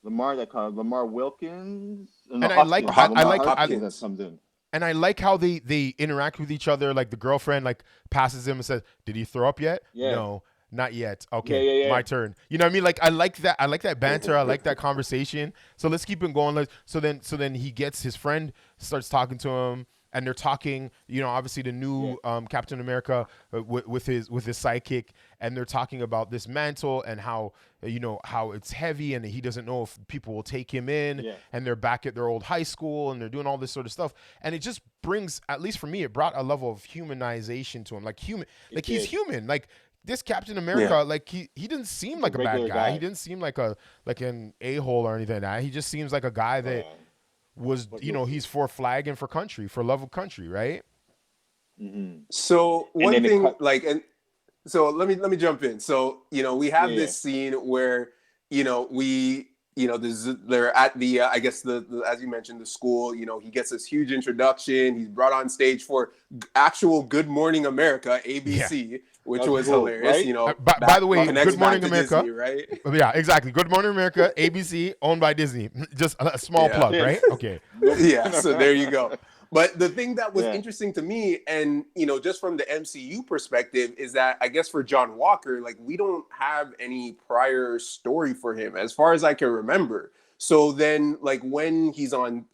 Lamar, that kind of Lamar Wilkins, no And I like. Hoskins, I Lamar like. Hoskins that comes in. And I like how they interact with each other. Like the girlfriend like passes him and says, "Did he throw up yet? Yeah, No, not yet. yeah, Okay, my yeah, turn." You know what I mean? Like I like that. I like that banter. I yeah. like that conversation. So let's keep it going. Like so then he gets his friend starts talking to him, and they're talking. You know, obviously the Yeah, new Captain America with his sidekick, and they're talking about this mantle and how how it's heavy, and he doesn't know if people will take him in, yeah, and they're back at their old high school, and they're doing all this sort of stuff, and it just brings, at least for me, it brought a level of humanization to him, like human, it like he's did. human, like this Captain Yeah. America, like he didn't seem It's a like a bad regular guy, he guy. didn't seem like an a-hole or anything like that. He just seems like a guy Oh that yeah, was, but you'll he's see. for flag and for country, for love of country, right? So And one then it thing, cut. like, and so let me jump in. So we Yeah, have yeah, this scene where we they're at the I guess the as you mentioned the school. He gets this huge introduction. He's brought on stage for actual Good Morning America Yeah. ABC, which that was was cool, hilarious. right? By the way, Connects Good back Morning to Disney, America. right? Yeah, exactly. Good Morning America, ABC, owned by Disney. Just a small Yeah. plug, Yes. right? Okay. Nope. Yeah, so there you go. But the thing that was Yeah. interesting to me, and just from the MCU perspective, is that I guess for John Walker, like we don't have any prior story for him, as far as I can remember. So then, like when he's on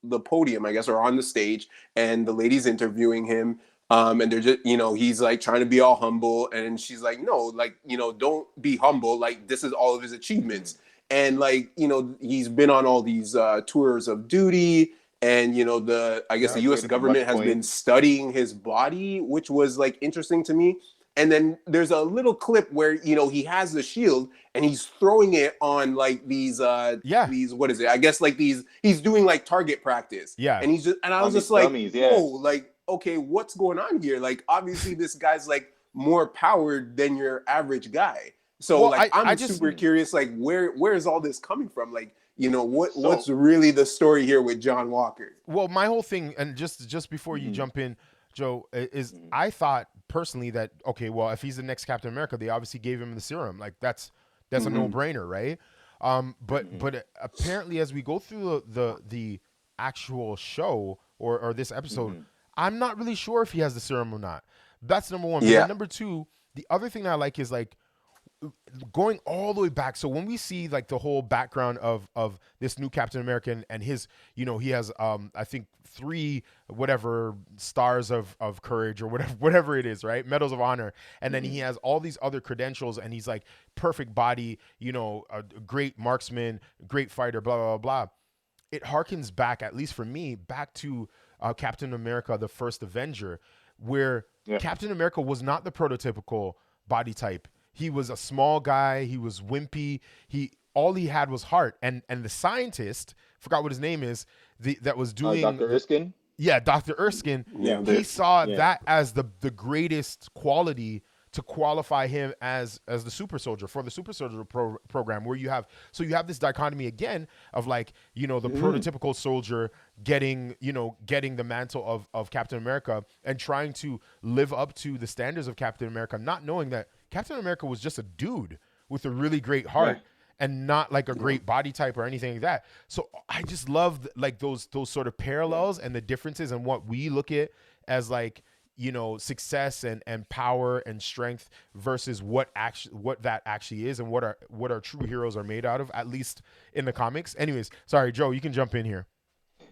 the podium, I guess, or on the stage, and the lady's interviewing him, and they're just, he's like trying to be all humble, and she's like, no, like don't be humble. Like this is all of his Mhm. achievements, and like he's been on all these tours of duty, and the I guess the Yep. U.S. Graduated from government West has Point. been studying his body, which was like interesting to me. And then there's a little clip where he has the shield and he's throwing it on like Yeah. these, what is it, I guess, like these, he's doing like target practice, Yeah. and I On was these just like, dummies, whoa, yeah. like, okay, what's going on here? Like obviously this guy's like more powered than your average guy. So Well, like I I'm just super curious, like where is all this coming from? Like what's So, really the story here with John Walker? well, my whole thing, and just before you mhm, jump in, Joe, is mhm, I thought personally that, okay, well, if he's the next Captain America, they obviously gave him the serum. Like that's a no Hmm. brainer, right? But mhm, apparently, as we go through the actual show or this episode, mhm, I'm not really sure if he has the serum or not. That's number one. But then Yeah. number two, the other thing that I like is like going all the way back. So when we see like the whole background of this new Captain America and his, he has I think three whatever stars of courage or whatever it is, right? Medals of honor. And then he mhm, has all these other credentials, and he's like perfect body, a great marksman, great fighter, blah blah blah. It harkens back, at least for me, back to Captain America, the first Avenger, where yeah, Captain America was not the prototypical body type. He was a small guy. He was wimpy. All he had was heart. And the scientist, forgot what his name is, that was doing Dr. Erskine. yeah, Dr. Erskine, Yeah, he saw yeah, that as the greatest quality to qualify him as the super soldier for the super soldier program, where you have this dichotomy again of like the mhm, prototypical soldier getting the mantle of Captain America and trying to live up to the standards of Captain America, not knowing that Captain America was just a dude with a really great yeah, heart and not like a Yeah. great body type or anything like that. So I just love like those sort of yeah, parallels and the differences and what we look at as like success and power and strength versus what that actually is, and what our true heroes are made out of, at least in the comics. Anyways, sorry, Joe, you can jump in here.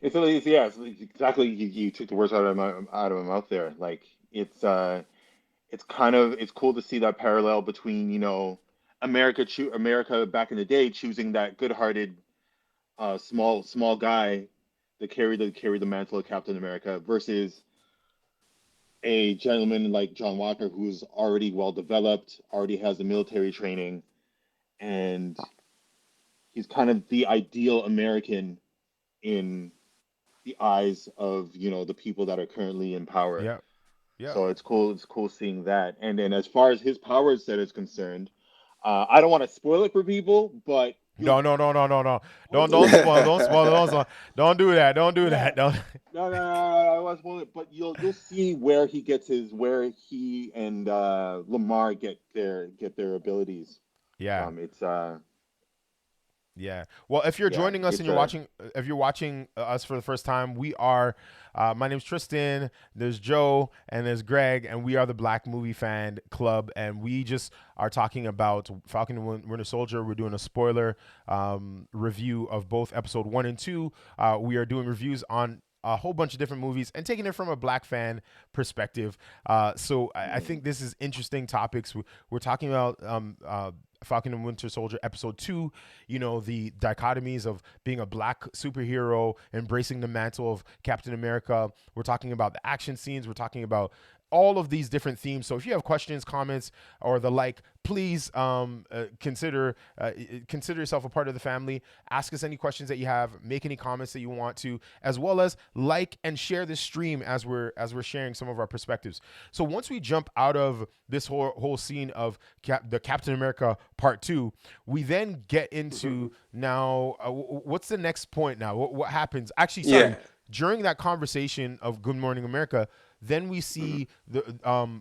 it's exactly you took the words out of my mouth there. Like it's it's cool to see that parallel between, America back in the day choosing that good-hearted, small guy to carry the mantle of Captain America versus a gentleman like John Walker who's already well developed, already has the military training, and he's kind of the ideal American in the eyes of, the people that are currently in power. Yeah. Yeah. So it's cool. It's cool seeing that. And then as far as his power set is concerned, I don't want to spoil it for people, but you'll No, no, no, no, no, no. once Don't spoil. Don't spoil. Don't spoil. Don't do that. Don't do yeah. that. Don't. No, I don't want to spoil it, but you'll see where he and Lamar get their abilities Yeah. from. It's Yeah. Well, if you're yeah, joining us and it's if you're watching us for the first time, we are. My name's Tristan. There's Joe and there's Greg, and we are the Black Movie Fan Club, and we just are talking about Falcon and Winter Soldier. We're doing a spoiler review of both episode 1 and 2. We are doing reviews on a whole bunch of different movies and taking it from a Black fan perspective. So I think this is interesting topics. We're talking about Falcon and Winter Soldier episode 2, the dichotomies of being a Black superhero, embracing the mantle of Captain America. We're talking about the action scenes. We're talking about all of these different themes. So if you have questions, comments, or the like, please consider yourself a part of the family. Ask us any questions that you have. Make any comments that you want to, as well as like and share this stream as we're sharing some of our perspectives. So once we jump out of this whole scene of the Captain America Part 2, we then get into now. What's the next point now? What happens? Actually, sorry. Yeah. During that conversation of Good Morning America, then we see the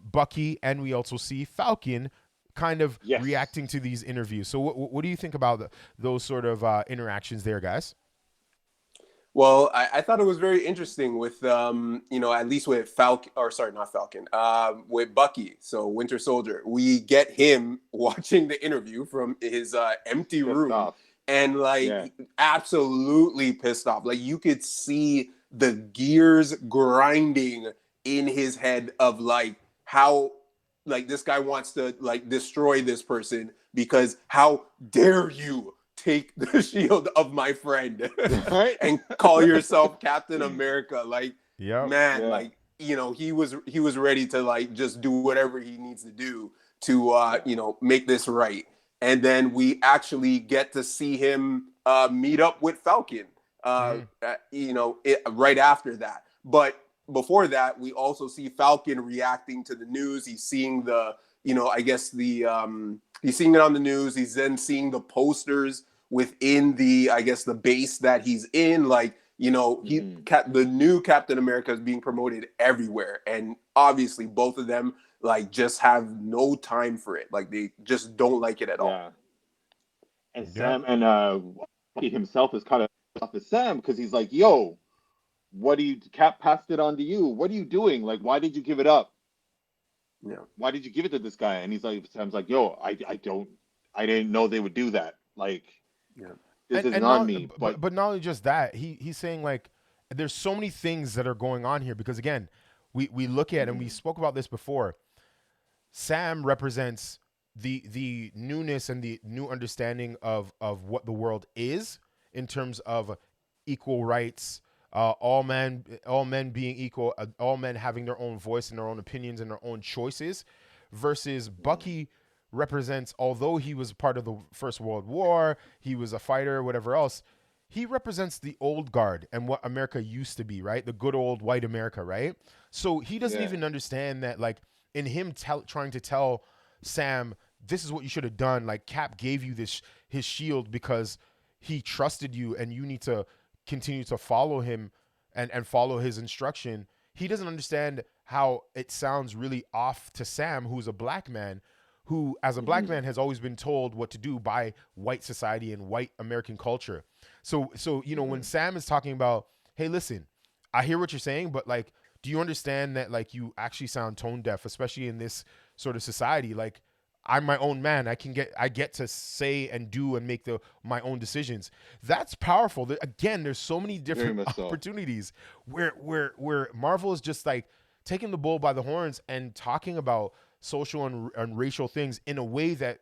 Bucky, and we also see Falcon kind of Yes. reacting to these interviews. So what do you think about those sort of interactions there, guys? Well, I thought it was very interesting with, at least with Falcon, or sorry, not Falcon, with Bucky, so Winter Soldier. We get him watching the interview from his empty pissed room off. and, Yeah. absolutely pissed off. Like, you could see the gears grinding in his head of, how, this guy wants to, destroy this person because how dare you take the shield of my friend Right? and call yourself Captain America. Yeah. Man, Yeah. he was ready to just do whatever he needs to do to make this right. And then we actually get to see him meet up with Falcon right after that. But before that, we also see Falcon reacting to the news. He's seeing he's seeing it on the news. He's then seeing the posters within the base that he's in. The new Captain America is being promoted everywhere. And obviously both of them just have no time for it. They just don't like it at all. Yeah. And Sam and he himself is kind of off with Sam because he's like, "Yo, Cap passed it on to you. What are you doing? Why did you give it up? Yeah. Why did you give it to this guy?" And Sam's like, "Yo, I didn't know they would do that. This isn't on me." But not only just that, he's saying there's so many things that are going on here because again, we look at and we spoke about this before. Sam represents the newness and the new understanding of what the world is in terms of equal rights, all men being equal, all men having their own voice and their own opinions and their own choices, versus Bucky represents, although he was part of the First World War, he was a fighter, whatever else, he represents the old guard and what America used to be, right? The good old white America, right? So he doesn't even understand that, in him trying to tell Sam, this is what you should have done. Cap gave you his shield because he trusted you and you need to continue to follow him and follow his instruction. He doesn't understand how it sounds really off to Sam, who's a Black man, who as a Black man has always been told what to do by white society and white American culture. So when Sam is talking about, hey, listen, I hear what you're saying, but do you understand that you actually sound tone deaf, especially in this sort of society? I'm my own man. I get to say and do and make my own decisions. That's powerful. Again, there's so many different opportunities where Marvel is just taking the bull by the horns and talking about social and racial things in a way that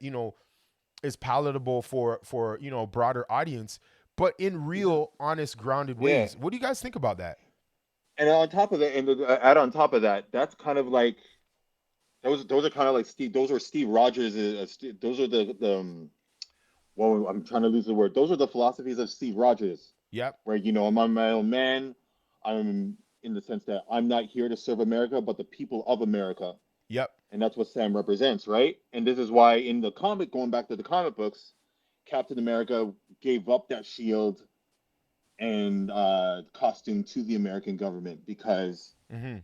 is palatable for a broader audience, but in Yeah. real, honest, grounded Yeah. ways. What do you guys think about that? And on top of that, and add on top of that, that's kind of like those are kind of like Steve. Those are Steve Rogers. Those are the well, I'm trying to lose the word. Those are the philosophies of Steve Rogers, Yep. where I'm on my own man. I'm in the sense that I'm not here to serve America, but the people of America, Yep. and that's what Sam represents, right? And this is why in the comic, going back to the comic books, Captain America gave up that shield and costume to the American government because Hmm.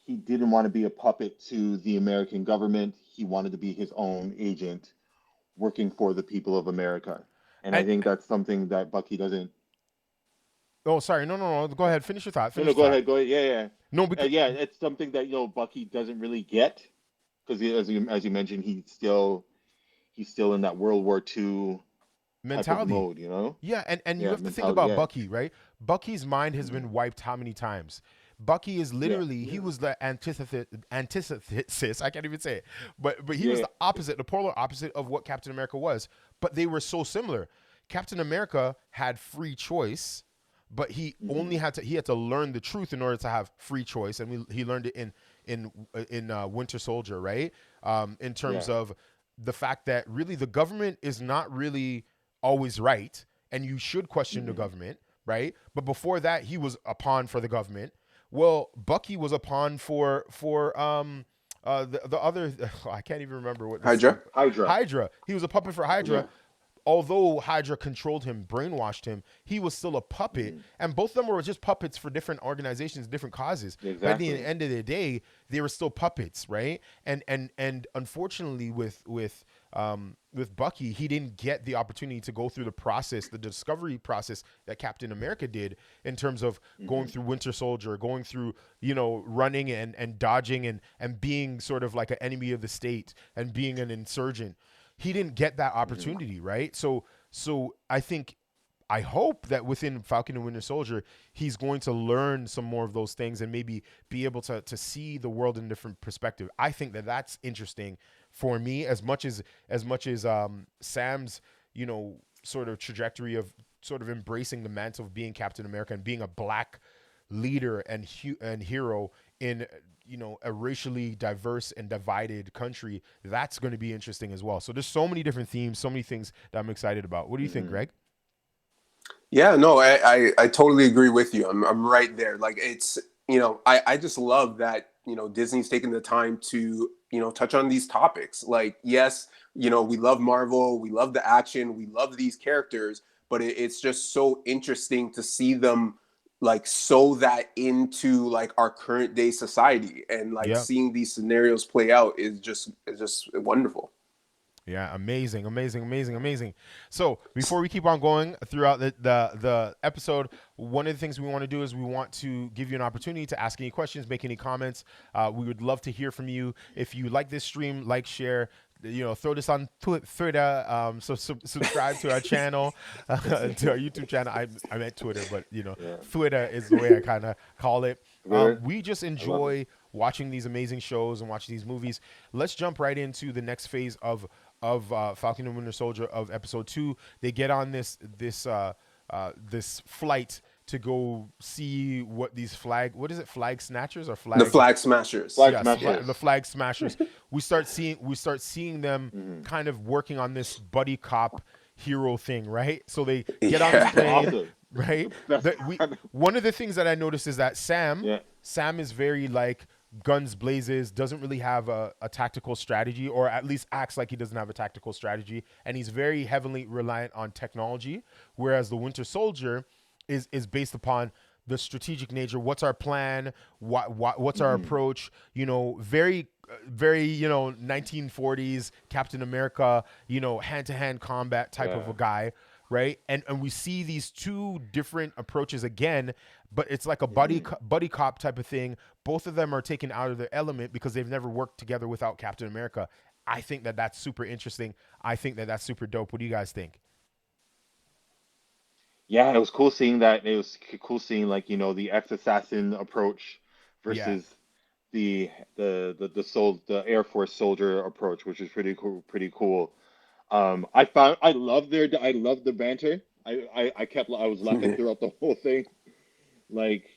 he didn't want to be a puppet to the American government. He wanted to be his own agent working for the people of America. And I And think that's something that Bucky doesn't. oh, sorry, no, no, no. Go ahead. Finish your thought. No, Finish no, your go thought. ahead, go ahead. Yeah, yeah, No, because yeah. It's something that Bucky doesn't really get because as you mentioned, he's still in that World War II type of mentality. mode. You know? Yeah, and you Yeah, have to think mentality. about Yeah, Bucky, right? Bucky's mind has mm, been wiped how many times? Bucky is yeah, literally he yeah, was the antithesis. I can't even say it, but he was yeah. the opposite, the polar opposite of what Captain America was. But they were so similar. Captain America had free choice, but Hmm. he had to learn the truth in order to have free choice, and he learned it in Winter Soldier, right? In terms Yeah. of the fact that really the government is not really always right, and you should question the Hmm. government, right? But before that, he was a pawn for the government. Well, Bucky was a pawn for the other I can't even remember what this Hydra. Hydra. Hydra. He was a puppet for Hydra. Yeah. Although Hydra controlled him, brainwashed him, he was still a puppet, Hmm. and both of them were just puppets for different organizations, different causes. But at the Exactly. end of the day, they were still puppets, right? And unfortunately, with Bucky, he didn't get the opportunity to go through the process, the discovery process that Captain America did in terms of going Hmm. through Winter Soldier, going through running and dodging and being sort of like an enemy of the state and being an insurgent. He didn't get that Hmm. opportunity, right? So I hope that within Falcon and Winter Soldier, he's going to learn some more of those things and maybe be able to see the world in a different perspective. I think that that's interesting for me as much as Sam's sort of trajectory of sort of embracing the mantle of being Captain America and being a black leader and hero in a racially diverse and divided country. That's going to be interesting as well. So there's so many different themes, so many things that I'm excited about. What do you think, Hmm. Greg? Yeah, no, I totally agree with you. I'm right there. Like it's, I just love that, Disney's taking the time to, touch on these topics. Like, yes, we love Marvel, we love the action, we love these characters, but it's just so interesting to see them like sew that into like our current day society, and like Yeah. seeing these scenarios play out is just wonderful. Yeah, amazing, amazing, amazing, amazing. So before we keep on going throughout the episode, one of the things we want to do is we want to give you an opportunity to ask any questions, make any comments. We would love to hear from you. If you like this stream, like, share. Throw this on Twitter. Subscribe to our channel, to our YouTube channel. I meant Twitter, but Yeah. Twitter is the way I kind of call it. Twitter. We just I love it. enjoy watching these amazing shows and watching these movies. Let's jump right into the next phase of Falcon and Winter Soldier of episode 2. They get on this flight to go see what these what is it, flag snatchers or The flag Flag Smashers. Flag yes, Yeah. the Smashers. flag smashers. We start seeing them Hmm. kind of working on this buddy cop hero thing, right? So they get on the Yeah. It's plane, awesome. right? The best That we part. One of the things that I noticed is that Yeah. Sam is very like guns blazes, doesn't really have a tactical strategy, or at least acts like he doesn't have a tactical strategy, and he's very heavily reliant on technology. Whereas the Winter Soldier is based upon the strategic nature. What's our plan? What's our Hmm. approach? Very 1940s Captain America, hand to hand combat type of Yeah. a guy, right? And we see these two different approaches again, but it's like a Hmm. buddy cop type of thing. Both of them are taken out of their element because they've never worked together without Captain America. I think that that's super interesting. I think that that's super dope. What do you guys think? Yeah, it was cool seeing that. It was cool seeing like the ex-assassin approach Yeah. versus the Air Force soldier approach, which is pretty cool. Pretty cool. I love the banter. I was laughing throughout the whole thing. Like,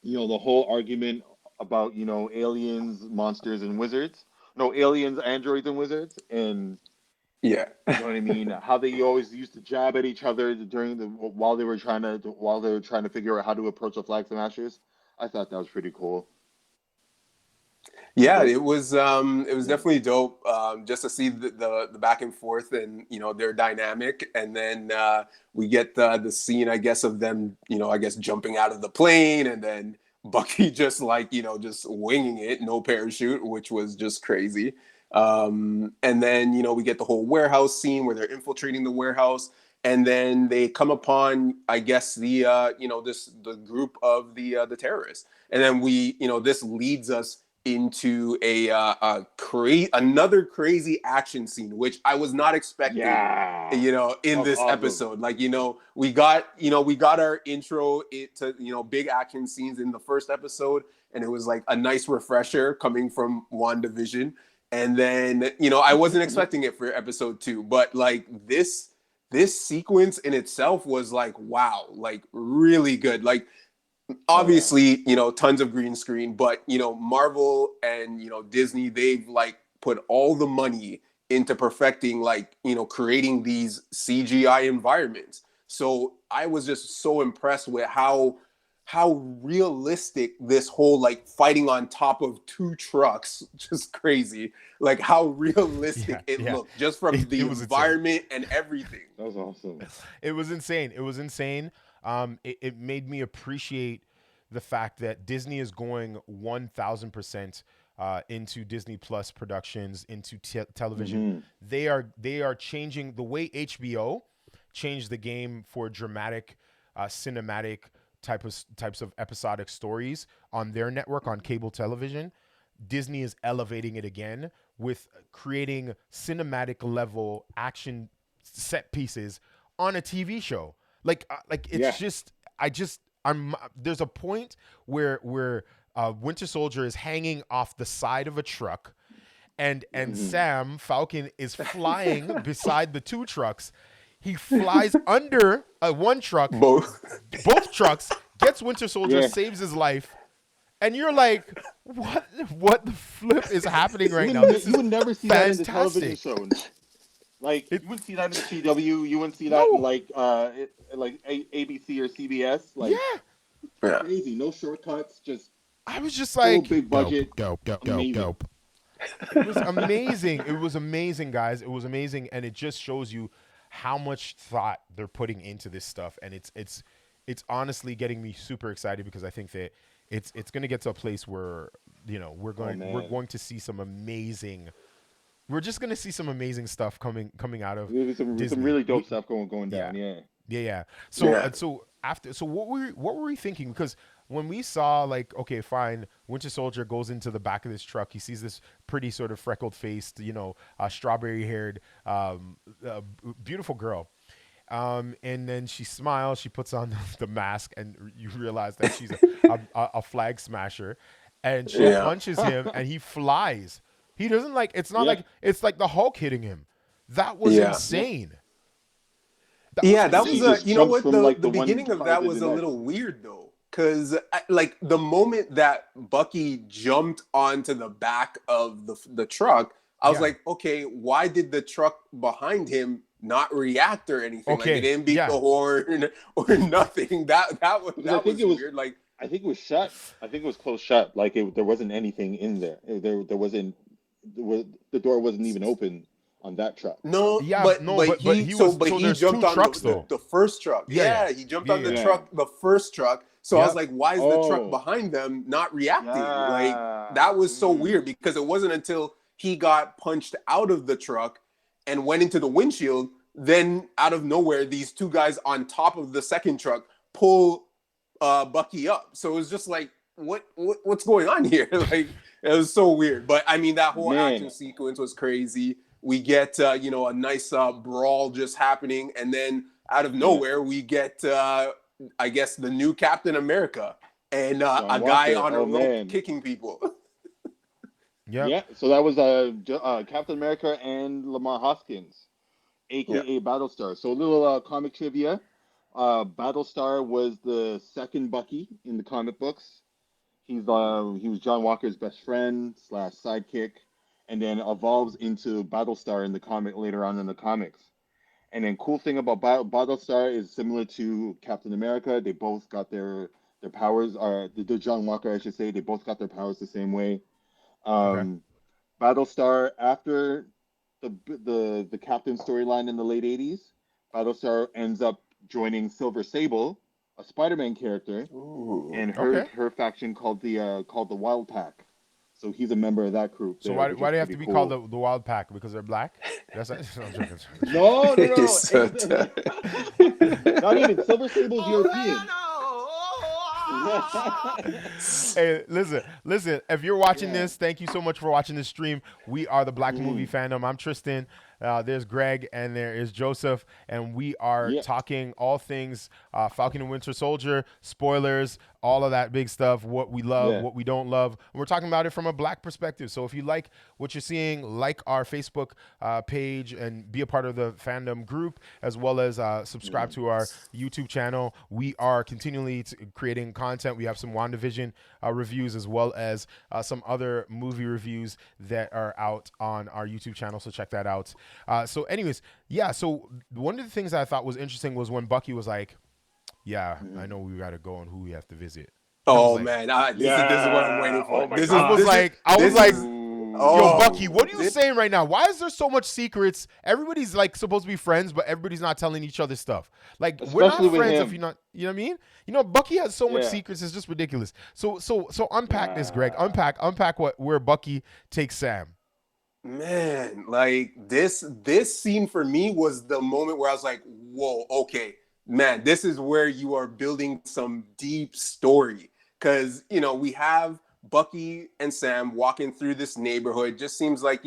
the whole argument about, aliens, monsters, and wizards. No, aliens, androids, and wizards, and Yeah. you know what I mean? How they always used to jab at each other while they were trying to figure out how to approach the flag smashers. I thought that was pretty cool. Yeah, But it was yeah, definitely dope, just to see the back and forth and their dynamic, and then we get the scene, I guess, of them, I guess, jumping out of the plane, and then Bucky just like just winging it, no parachute, which was just crazy. And then we get the whole warehouse scene where they're infiltrating the warehouse, and then they come upon, I guess, the group of the terrorists, and then this leads us into another crazy action scene, which I was not expecting, yeah, in that was this awesome. episode. Like, we got our intro to, big action scenes in the first episode, and it was like a nice refresher coming from WandaVision. And then, I wasn't expecting it for episode 2, but like this sequence in itself was like, wow, like really good. Like, Oh yeah, obviously, tons of green screen, but Marvel and Disney, they've like put all the money into perfecting, like, creating these CGI environments. So I was just so impressed with how realistic this whole like fighting on top of 2 trucks, just crazy, like how Yeah, realistic it yeah. looked just from the It was insane. environment and everything. that was awesome. It was insane. It was insane. It made me appreciate the fact that Disney is going 1,000% into Disney Plus productions, into television. Hmm. They are changing the way HBO changed the game for dramatic, cinematic types of episodic stories on their network on cable television. Disney is elevating it again with creating cinematic level action set pieces on a TV show. Like Yeah. it's just I'm there's a point where Winter Soldier is hanging off the side of a truck, and Hmm. Sam Falcon is flying beside the 2 trucks. He flies under one truck, Both. both trucks, gets Winter Soldier, Yeah. saves his life, and you're like, what the flip is happening right now? This You is would never see that in the television fantastic. show. Like, It you wouldn't see that in the CW. You wouldn't see that in no, like ABC or CBS. Like, yeah. Yeah. crazy. No shortcuts. Just I was just full like, big budget. go. Amazing. It was amazing. It was amazing, guys. It was amazing, and it just shows you how much thought they're putting into this stuff, and it's honestly getting me super excited because I think that it's going to get to a place where we're Oh we're man, going to see some amazing. We're just going to see some amazing stuff coming out of there's some Disney. really dope stuff going Yeah. down. Yeah. Yeah. So Yeah. what were we thinking? Because when we saw, like, okay, fine, Winter Soldier goes into the back of this truck, he sees this pretty sort of freckled faced, strawberry haired, beautiful girl. And then she smiles, she puts on the mask, and you realize that she's a flag smasher, and she Yeah. punches him, and he flies. He doesn't like. It's not Yeah. like it's like the Hulk hitting him. That was Yeah. Yeah. insane. That was Yeah, that He was insane. just you know jumps what, from like the the one beginning of car that to was the a next. little weird though, because like the moment that Bucky jumped onto the back of the truck, I was Yeah. like, okay, why did the truck behind him not react or anything? Like, it Okay. didn't beat Yeah. the horn or nothing. That was Because I think it was. weird. Like, I think it was shut. I think it was closed shut. Like, there wasn't anything in there. There wasn't. The door wasn't even open on that truck. no, Yeah. but No. But he was. but So he there's two jumped on trucks though. the first truck. Yeah. Yeah. Yeah, he jumped Yeah. on the Yeah. truck, the first truck. So I was Yep. like, why is the truck Oh. behind them not reacting? Like, Yeah. that was so weird, because it wasn't until he got punched out of the truck and went into the windshield, then out of nowhere, these 2 guys on top of the second truck pull Bucky up. So it was just like, what's going on here? Like, it was so weird. But I mean, that whole Man. action sequence was crazy. We get a nice brawl just happening, and then out of nowhere we get I guess the new Captain America. and John a guy Walker. on a Oh rope man. kicking people. Yep. Yeah. So that was Captain America and Lamar Hoskins, Yeah. aka Battlestar. So a little comic trivia. Battlestar was the second Bucky in the comic books. He was John Walker's best friend slash sidekick, and then evolves into Battlestar in the comic later on in the comics. And then cool thing about Battlestar is similar to Captain America. They both got their powers. The John Walker, I should say, they both got their powers the same way. Okay. Um, Battlestar after the Captain storyline in the late '80s, Battlestar ends up joining Silver Sable, a Spider-Man character, Ooh. and Okay. her faction called the Wild Pack. So he's a member of that group So there, which why is do they have pretty to be called cool. the Wild Pack? Because they're black? That's no, I'm joking. No, no, You're no. so dumb. Not even Silver Sable's European. Hey, listen. If you're watching this, thank you so much for watching this stream. We are the Black Movie Mm. Fandom. I'm Tristan. There's Greg and there is Joseph, and we are Yeah. talking all things Falcon and Winter Soldier, spoilers, all of that big stuff, what we love, Yeah. what we don't love. And we're talking about it from a black perspective. So if you like what you're seeing, like our Facebook page and be a part of the fandom group, as well as subscribe to our YouTube channel. We are continually creating content. We have some WandaVision reviews, as well as some other movie reviews that are out on our YouTube channel. So check that out. So anyways, yeah. So one of the things I thought was interesting was when Bucky was like, yeah, I know we got to go and who we have to visit. I was Oh like, man, this is what I'm waiting for. Oh my This God. I was this like, Ooh. yo, Oh, Bucky, what are you this- saying right now? Why is there so much secrets? Everybody's like supposed to be friends, but everybody's not telling each other stuff. Like we're Especially not with friends him. if you're not. You know what I mean? You know, Bucky has so much Yeah. secrets. It's just ridiculous. So unpack this, Greg. Unpack where Bucky takes Sam. Man, like this scene for me was the moment where I was like, whoa, okay, man, this is where you are building some deep story. Cause we have Bucky and Sam walking through this neighborhood. Just seems like,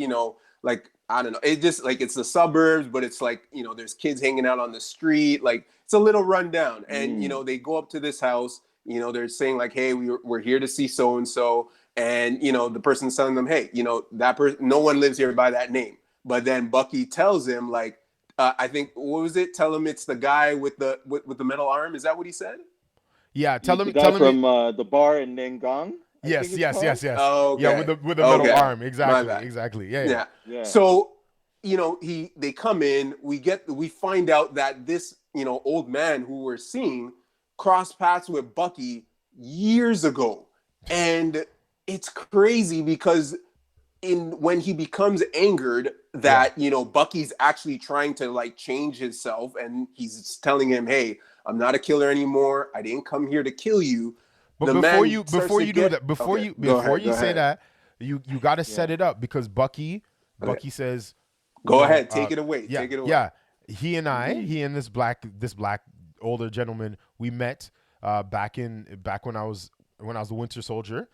like I don't know, it just like it's the suburbs, but it's like, there's kids hanging out on the street, like it's a little rundown. And they go up to this house, they're saying like, hey, we're here to see so and so. And the person's telling them, hey, that person, no one lives here by that name. But then Bucky tells him, like, I think, what was it? Tell him it's the guy with the metal arm. Is that what he said? Yeah, The guy from the bar in Nangang. Yes. Oh, okay. Yeah, with the metal Okay. arm. My Exactly. bad. Exactly. Yeah. So, they come in, we find out that this, old man who we're seeing crossed paths with Bucky years ago. And it's crazy because when he becomes angered that, Bucky's actually trying to like change himself, and he's telling him, hey, I'm not a killer anymore. I didn't come here to kill you. But The before man you starts before to you get- do that, before Okay, you go say ahead. that, you got to set it up because Bucky says, Go ahead, take it away. Yeah, Take it away. yeah. He and this black older gentleman, we met back when I was the Winter Soldier,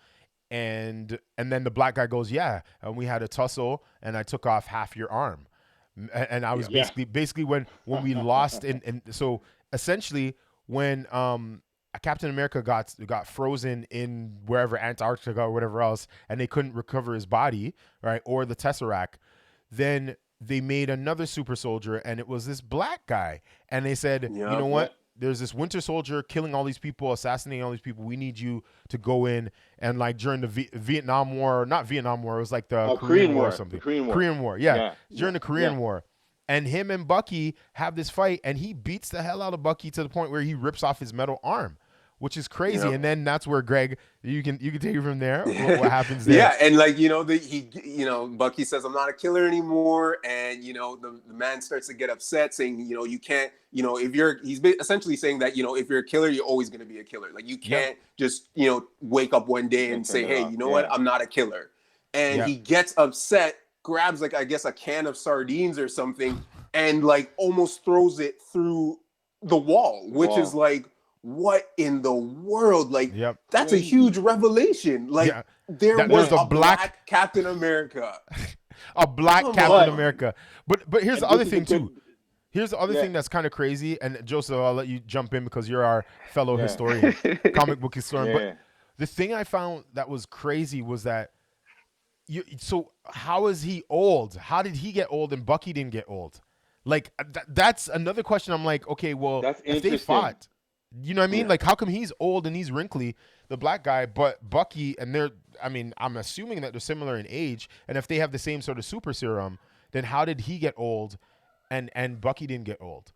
and then the black guy goes, yeah, and we had a tussle, and I took off half your arm, and I was basically when we lost, and so essentially when Captain America got frozen in wherever Antarctica or whatever else, and they couldn't recover his body, right, or the Tesseract, then they made another super soldier, and it was this black guy, and they said, you know what? There's this Winter Soldier killing all these people, assassinating all these people. We need you to go in and like during the Vietnam War, not Vietnam War, it was like the Korean War or something. Korean War, yeah. During the Korean War. And him and Bucky have this fight, and he beats the hell out of Bucky to the point where he rips off his metal arm, which is crazy. Yep. And then that's where Greg, you can take it from there. What happens there? Yeah, and like Bucky says, I'm not a killer anymore, and the man starts to get upset, saying you can't, he's essentially saying that if you're a killer, you're always going to be a killer. Like you can't just wake up one day and say, hey, what, I'm not a killer. And he gets upset, grabs like I guess a can of sardines or something, and like almost throws it through the wall, which is like, what in the world? Like that's a huge revelation. Like there was a black Captain America. A black Captain America. But here's the other thing too. Here's the other Yeah, thing that's kind of crazy, and Joseph, I'll let you jump in because you're our fellow yeah, historian, comic book historian. But yeah. the thing I found that was crazy was that so how is he old? How did he get old and Bucky didn't get old? Like that's another question. I'm like, okay, well, That's if they interesting. fought, you know what I mean? Yeah. Like, how come he's old and he's wrinkly, the black guy, but Bucky and they're, I mean, I'm assuming that they're similar in age, and if they have the same sort of super serum, then how did he get old, and Bucky didn't get old?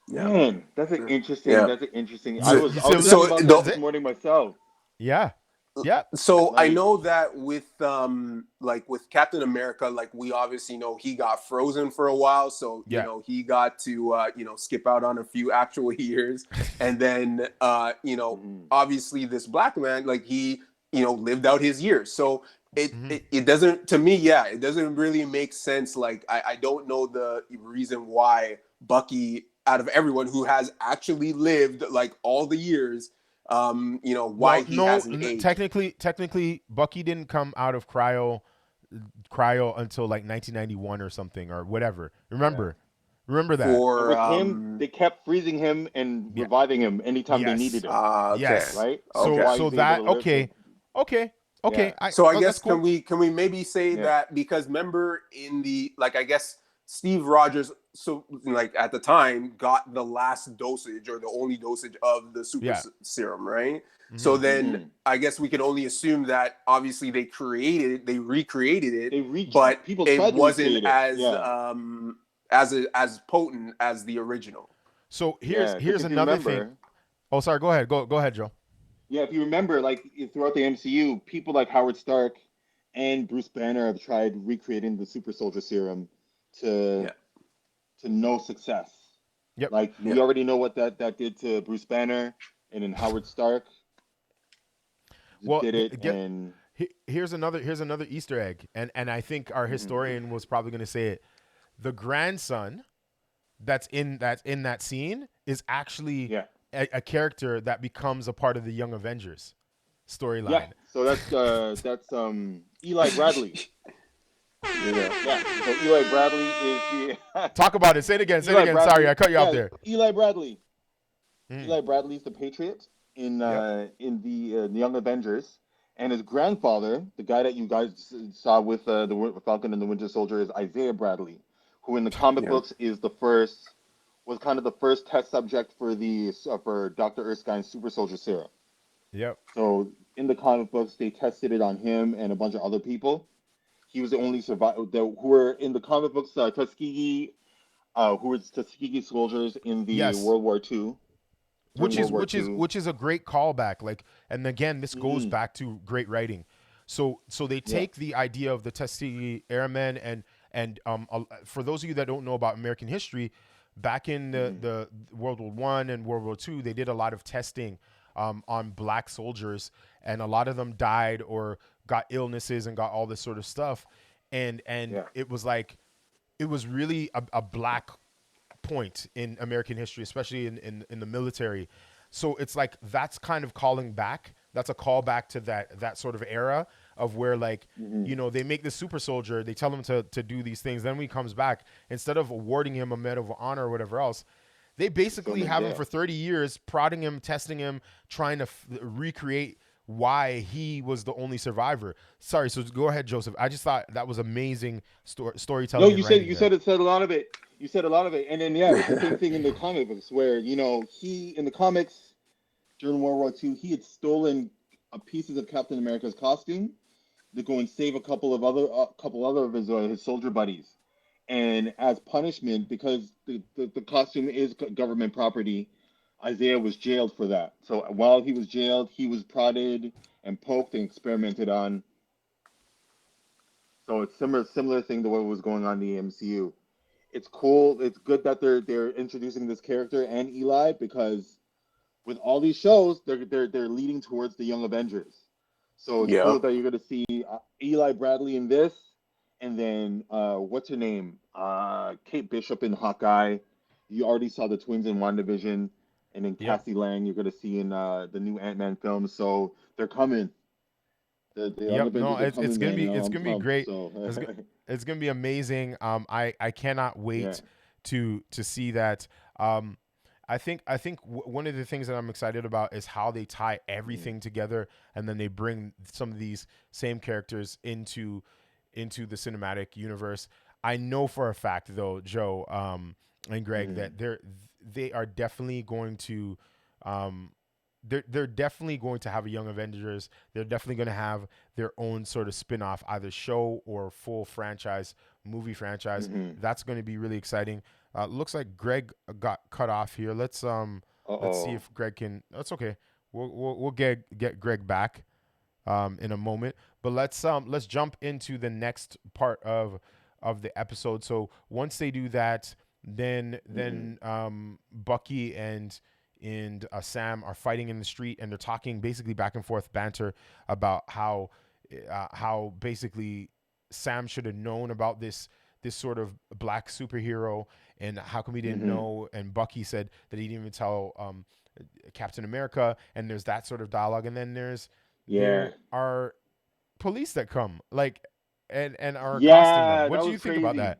Yeah. Man, that's an interesting. Yeah. That's an interesting. So, I was thinking So about that that's the this it. morning myself. Yeah, yeah, So I Like, know that with like with Captain America, like we obviously know he got frozen for a while, so yeah. he got to skip out on a few actual years, and then mhm. obviously this black man, like he lived out his years, so it, Hmm. it it doesn't, to me, yeah, it doesn't really make sense. Like I don't know the reason why Bucky, out of everyone who has actually lived like all the years, why Well, he no, hasn't aged. technically, Bucky didn't come out of cryo until like 1991 or something or whatever. Yeah. Remember that? And For with him, they kept freezing him and Yeah. reviving him anytime they Yes. needed him. okay, Yes. Right. That's So okay. why so he's able that to live. okay, okay, Yeah. okay. So I That's guess can cool. we maybe say Yeah. that, because remember in the, like, I guess Steve Rogers, so like at the time, got the last dosage or the only dosage of the super Yeah. serum, right? So Hmm. then Hmm. I guess we can only assume that obviously they recreated it, They reach. but People it tried to wasn't recreate it. Yeah. as potent as the original. So Yeah. Because here's if you another thing. remember, Oh, sorry. Go ahead. Go ahead, Joe. yeah, if you remember, like throughout the MCU, people like Howard Stark and Bruce Banner have tried recreating the super soldier serum to Yeah, no success. Yep. Like yeah, we already know what that did to Bruce Banner, and then Howard Stark Well, did it, and here's another Easter egg, and I think our mhm, historian was probably going to say it. The grandson that's in that scene is actually yeah, a character that becomes a part of the Young Avengers yeah. storyline. So that's Eli Bradley. yeah. Yeah. So Eli Bradley is the Talk about it. Say it again. Say it Eli again. Sorry, I Bradley. cut you off Yeah, there. Eli Bradley. Mm. Eli Bradley's the Patriot Yep. in the Young Avengers, and his grandfather, the guy that you guys saw with the Falcon and the Winter Soldier, is Isaiah Bradley, who in the comic Yeah. books is the first was kind of the first test subject for the for Dr. Erskine's super soldier serum. Yep. So in the comic books, they tested it on him and a bunch of other people. He was the only survivor who were in the comic books. Tuskegee, who were Tuskegee soldiers in the Yes. World War II during which World is War which is II. which is a great callback, like, and again this goes Mm, back to great writing. So they yeah. take the idea of the Tuskegee Airmen, for those of you that don't know about American history, back in Hmm. the World War One and World War Two, they did a lot of testing on black soldiers, and a lot of them died or got illnesses and got all this sort of stuff, and Yeah. it was like it was really a black point in American history, especially in the military. So it's like that's kind of calling back. That's a callback to that sort of era of where, like, Hmm. they make this super soldier, they tell him to do these things. Then when he comes back, instead of awarding him a Medal of Honor or whatever else, they They throw basically him in have him jail. for 30 years, prodding him, testing him, trying to recreate why he was the only survivor. Sorry, so go ahead, Joseph. I just thought that was amazing No, storytelling and writing you there. said a lot of it. You said a lot of it, and then yeah, it's the same thing in the comic books where he in the comics during World War II he had stolen pieces of Captain America's costume to go and save a couple other of his soldier buddies, and as punishment because the costume is government property, Isaiah was jailed for that. So while he was jailed, he was prodded and poked and experimented on. So it's similar thing to what was going on in the MCU. It's cool. It's good that they're introducing this character and Eli because with all these shows, they're leading towards the Young Avengers. So it's Yeah. cool that you're gonna see Eli Bradley in this, and then what's her name? Kate Bishop in Hawkeye. You already saw the twins in WandaVision, and then Yep. Cassie Lang you're gonna see in the new Ant-Man film. So they're coming. The Young Yep. No, Avengers are it's coming, gonna man, be and it's I'm gonna be pumped. great. So It's it's gonna be amazing. I cannot yeah, wait to see that. I think one of the things that I'm excited about is how they tie Mhm. everything together, and then they bring some of these same characters into the cinematic universe. I know for a fact, though, Joe, and Greg, Mhm. that they are definitely going to um, they're definitely going to have a Young Avengers. They're definitely going to have their own sort of spin-off, either show or full franchise, movie franchise. Mhm. That's going to be really exciting. Looks like Greg got cut off here. Let's see Uh-oh. if Greg can. That's okay. We'll get Greg back in a moment. But let's jump into the next part of the episode. So once they do that, Mhm. then Bucky and Sam are fighting in the street, and they're talking basically back and forth banter about how basically Sam should have known about this sort of black superhero, and how come he didn't Mhm. know? And Bucky said that he didn't even tell Captain America, and there's that sort of dialogue, and then Yeah. there are police that come and are accosting them. Yeah, What that do was you think about crazy. that?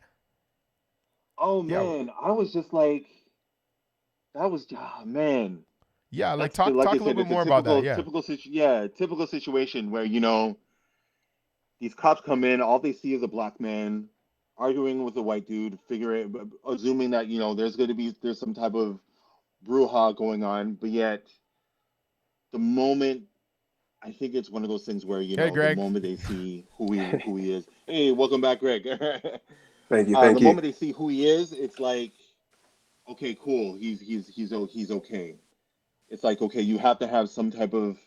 Oh Yeah, man, I was just like, that was, ah, man. yeah. Like That's the, talk like I talk a little said, bit it's a more about that. typical, Yeah. typical situation where, these cops come in, all they see is a black man arguing with a white dude, assuming that, there's some type of brouhaha going on, but yet the moment, I think it's one of those things where, Hey, the Greg. moment they see who he is, hey, welcome back, Greg. Thank you, The thank you. moment they see who he is, it's like, okay, cool, he's okay. It's like, okay, you have to have some type of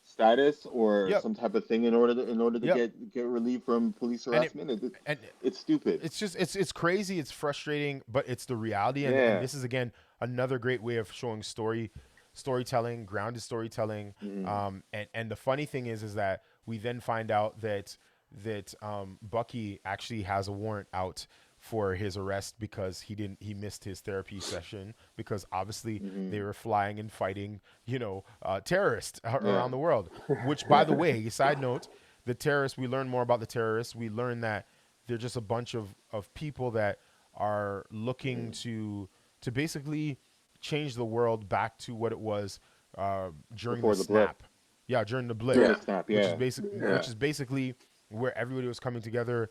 status or Yep. some type of thing in order to Yep. get relief from police And it harassment. and It's stupid. it's just it's crazy, it's frustrating, but it's the reality. And Yeah. this is again another great way of showing storytelling, grounded storytelling. Mm-hmm. And the funny thing is that we then find out that Bucky actually has a warrant out for his arrest because he missed his therapy session because obviously Mm-hmm. they were flying and fighting terrorists Yeah. around the world. Which, by the way, side note, the terrorists, we learn more about the terrorists. We learn that they're just a bunch of people that are looking Mm-hmm. to basically change the world back to what it was during the Before the blip. snap. Yeah, during the blip, During the Yeah, snap. which is Yeah. basic, yeah, which is basically where everybody was coming together.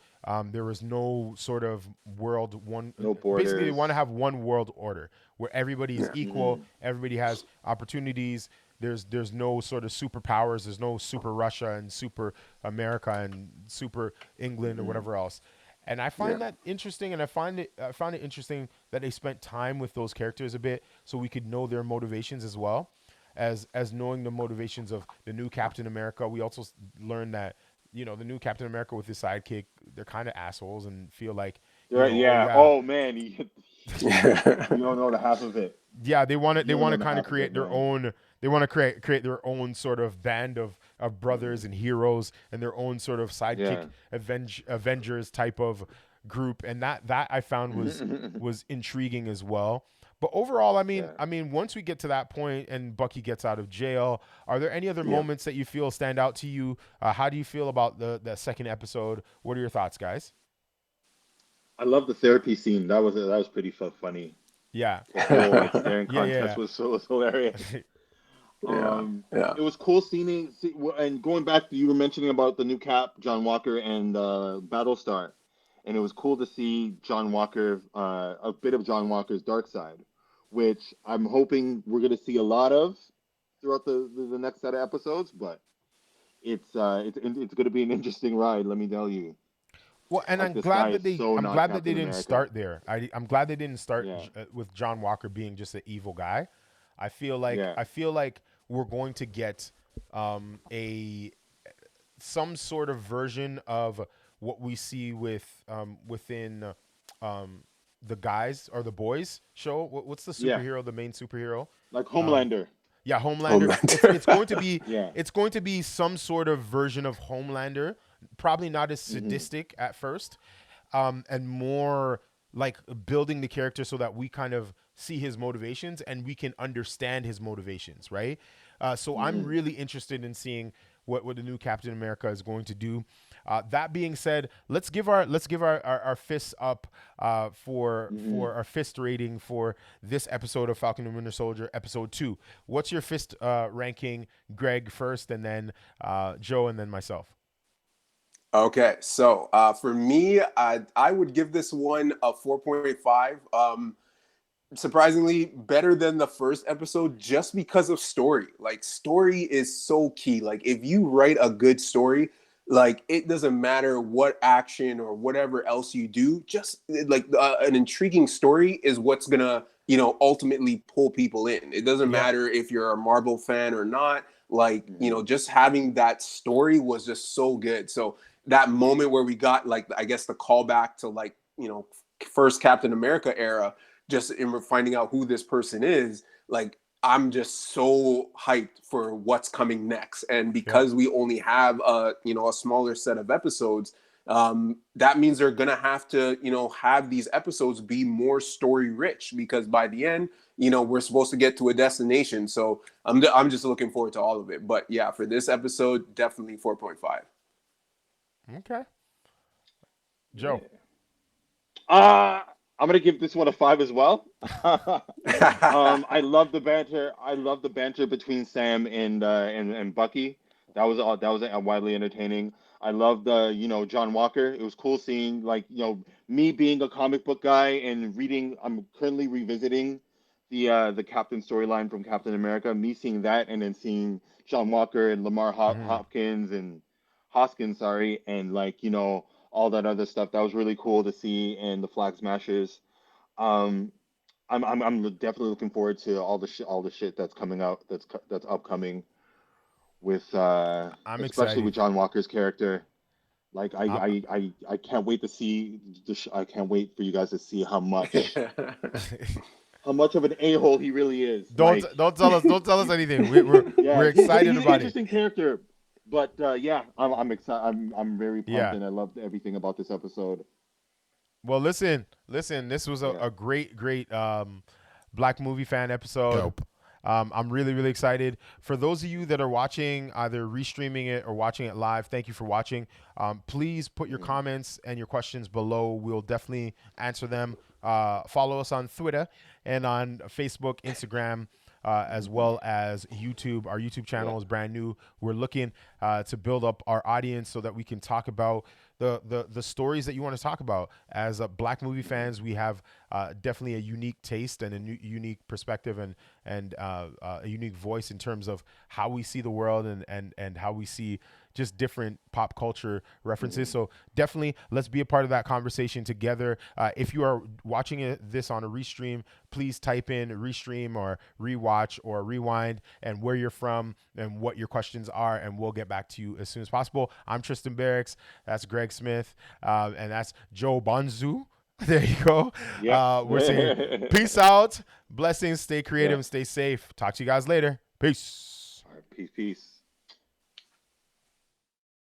There was no sort of world one. No Basically, they want to borders. have one world order where everybody is yeah, equal, Mm-hmm. everybody has opportunities. There's no sort of superpowers. There's no super Russia and super America and super England or Mm-hmm. whatever else. And I yeah, find that interesting, and I found it interesting that they spent time with those characters a bit, so we could know their motivations as well as knowing the motivations of the new Captain America. We also learned that the new Captain America with his sidekick, they're kind of assholes and feel like Right. oh Yeah. yeah, Oh man, you don't know the half of it. yeah, they You don't want know to the kind of half of create it, their man. own. They want to create their own sort of band of brothers Mm-hmm. and heroes and their own sort of Yeah. sidekick Avengers type of group, and that I found was intriguing as well. But overall, Yeah. I mean, once we get to that point and Bucky gets out of jail, are there any other yeah. moments that you feel stand out to you? How do you feel about the second episode? What are your thoughts, guys? I love the therapy scene. That was pretty funny. Yeah, The whole like staring yeah, contest yeah, was hilarious. yeah. Yeah, yeah, It was cool and going back, you were mentioning about the new Cap, John Walker, and Battlestar, and it was cool to see John Walker, a bit of John Walker's dark side, which I'm hoping we're gonna see a lot of throughout the next set of episodes. But it's gonna be an interesting ride, let me tell you. Well, and Like this guy is so I'm not glad that they Captain didn't America. start there. I'm glad they didn't start Yeah, with John Walker being just an evil guy. yeah, I feel like we're going to get a some sort of version of what we see within um, the guys or the boys show. What's the yeah. superhero? The main superhero? Like Um, Homelander. yeah, Homelander. Homelander. Yeah. It's going to be some sort of version of Homelander. Probably not as Hmm. sadistic at first, and more like building the character so that we kind of see his motivations and we can understand his motivations, right? So I'm Hmm. really interested in seeing what the new Captain America is going to do. That being said, let's give our fists up Hmm. for our fist rating for this episode of Falcon and Winter Soldier, episode 2. What's your fist ranking? Greg first, and then Joe, and then myself. Okay, so for me, I would give this one a 4.5. Surprisingly better than the first episode just because of story. Like story is so key. Like if you write a good story, like it doesn't matter what action or whatever else you do, just like an intriguing story is what's gonna, ultimately pull people in. It doesn't Yep. matter if you're a Marvel fan or not. Like, Hmm. just having that story was just so good. So that moment where we got, like, I guess the callback to, like, first Captain America era, just in finding out who this person is, like I'm just so hyped for what's coming next. And Yep. because we only have a smaller set of episodes, that means they're gonna have to have these episodes be more story rich, because by the end, we're supposed to get to a destination. So I'm just looking forward to all of it. But yeah, for this episode, definitely 4.5. Okay. Joe. Yeah. I'm gonna give this one a 5 as well. I love the banter. I love the banter between Sam and Bucky. That was widely entertaining. I loved John Walker. It was cool seeing, like, me being a comic book guy and reading. I'm currently revisiting the Captain storyline from Captain America. Me seeing that, and then seeing John Walker and Lamar Mhm. Hopkins and Hoskins, sorry, and, like, all that other stuff. That was really cool to see, and the Flag Smashers. Um, I'm definitely looking forward to all the shit that's coming out, that's upcoming with I'm especially with excited. John Walker's character. Like, I'm, I can't wait to see I can't wait for you guys to see how much of an a-hole he really is. don't Like, don't tell us anything. We're yeah, excited he's an about it. interesting character. But yeah, I'm excited. I'm very pumped, Yeah. and I loved everything about this episode. Well, listen. This was Yeah. a great black movie fan episode. Dope. I'm really, really excited. For those of you that are watching, either restreaming it or watching it live, thank you for watching. Please put your Mhm. comments and your questions below. We'll definitely answer them. Follow us on Twitter and on Facebook, Instagram, as Mhm. well as YouTube. Our YouTube Yeah. channel is brand new. We're looking to build up our audience so that we can talk about the stories that you want to talk about. As black movie Mhm. fans, we have definitely a unique taste and a unique perspective, and a unique voice in terms of how we see the world, and how we see just different pop culture references. Mhm. So definitely let's be a part of that conversation together. If you are watching this on a restream, please type in restream or rewatch or rewind and where you're from and what your questions are, and we'll get back to you as soon as possible. I'm Tristan Barracks. That's Greg Smith. And that's Joe Bonzu. There you go. Yep. We're saying peace out. Blessings. Stay creative Yeah. and stay safe. Talk to you guys later. Peace. All right. Peace. Peace.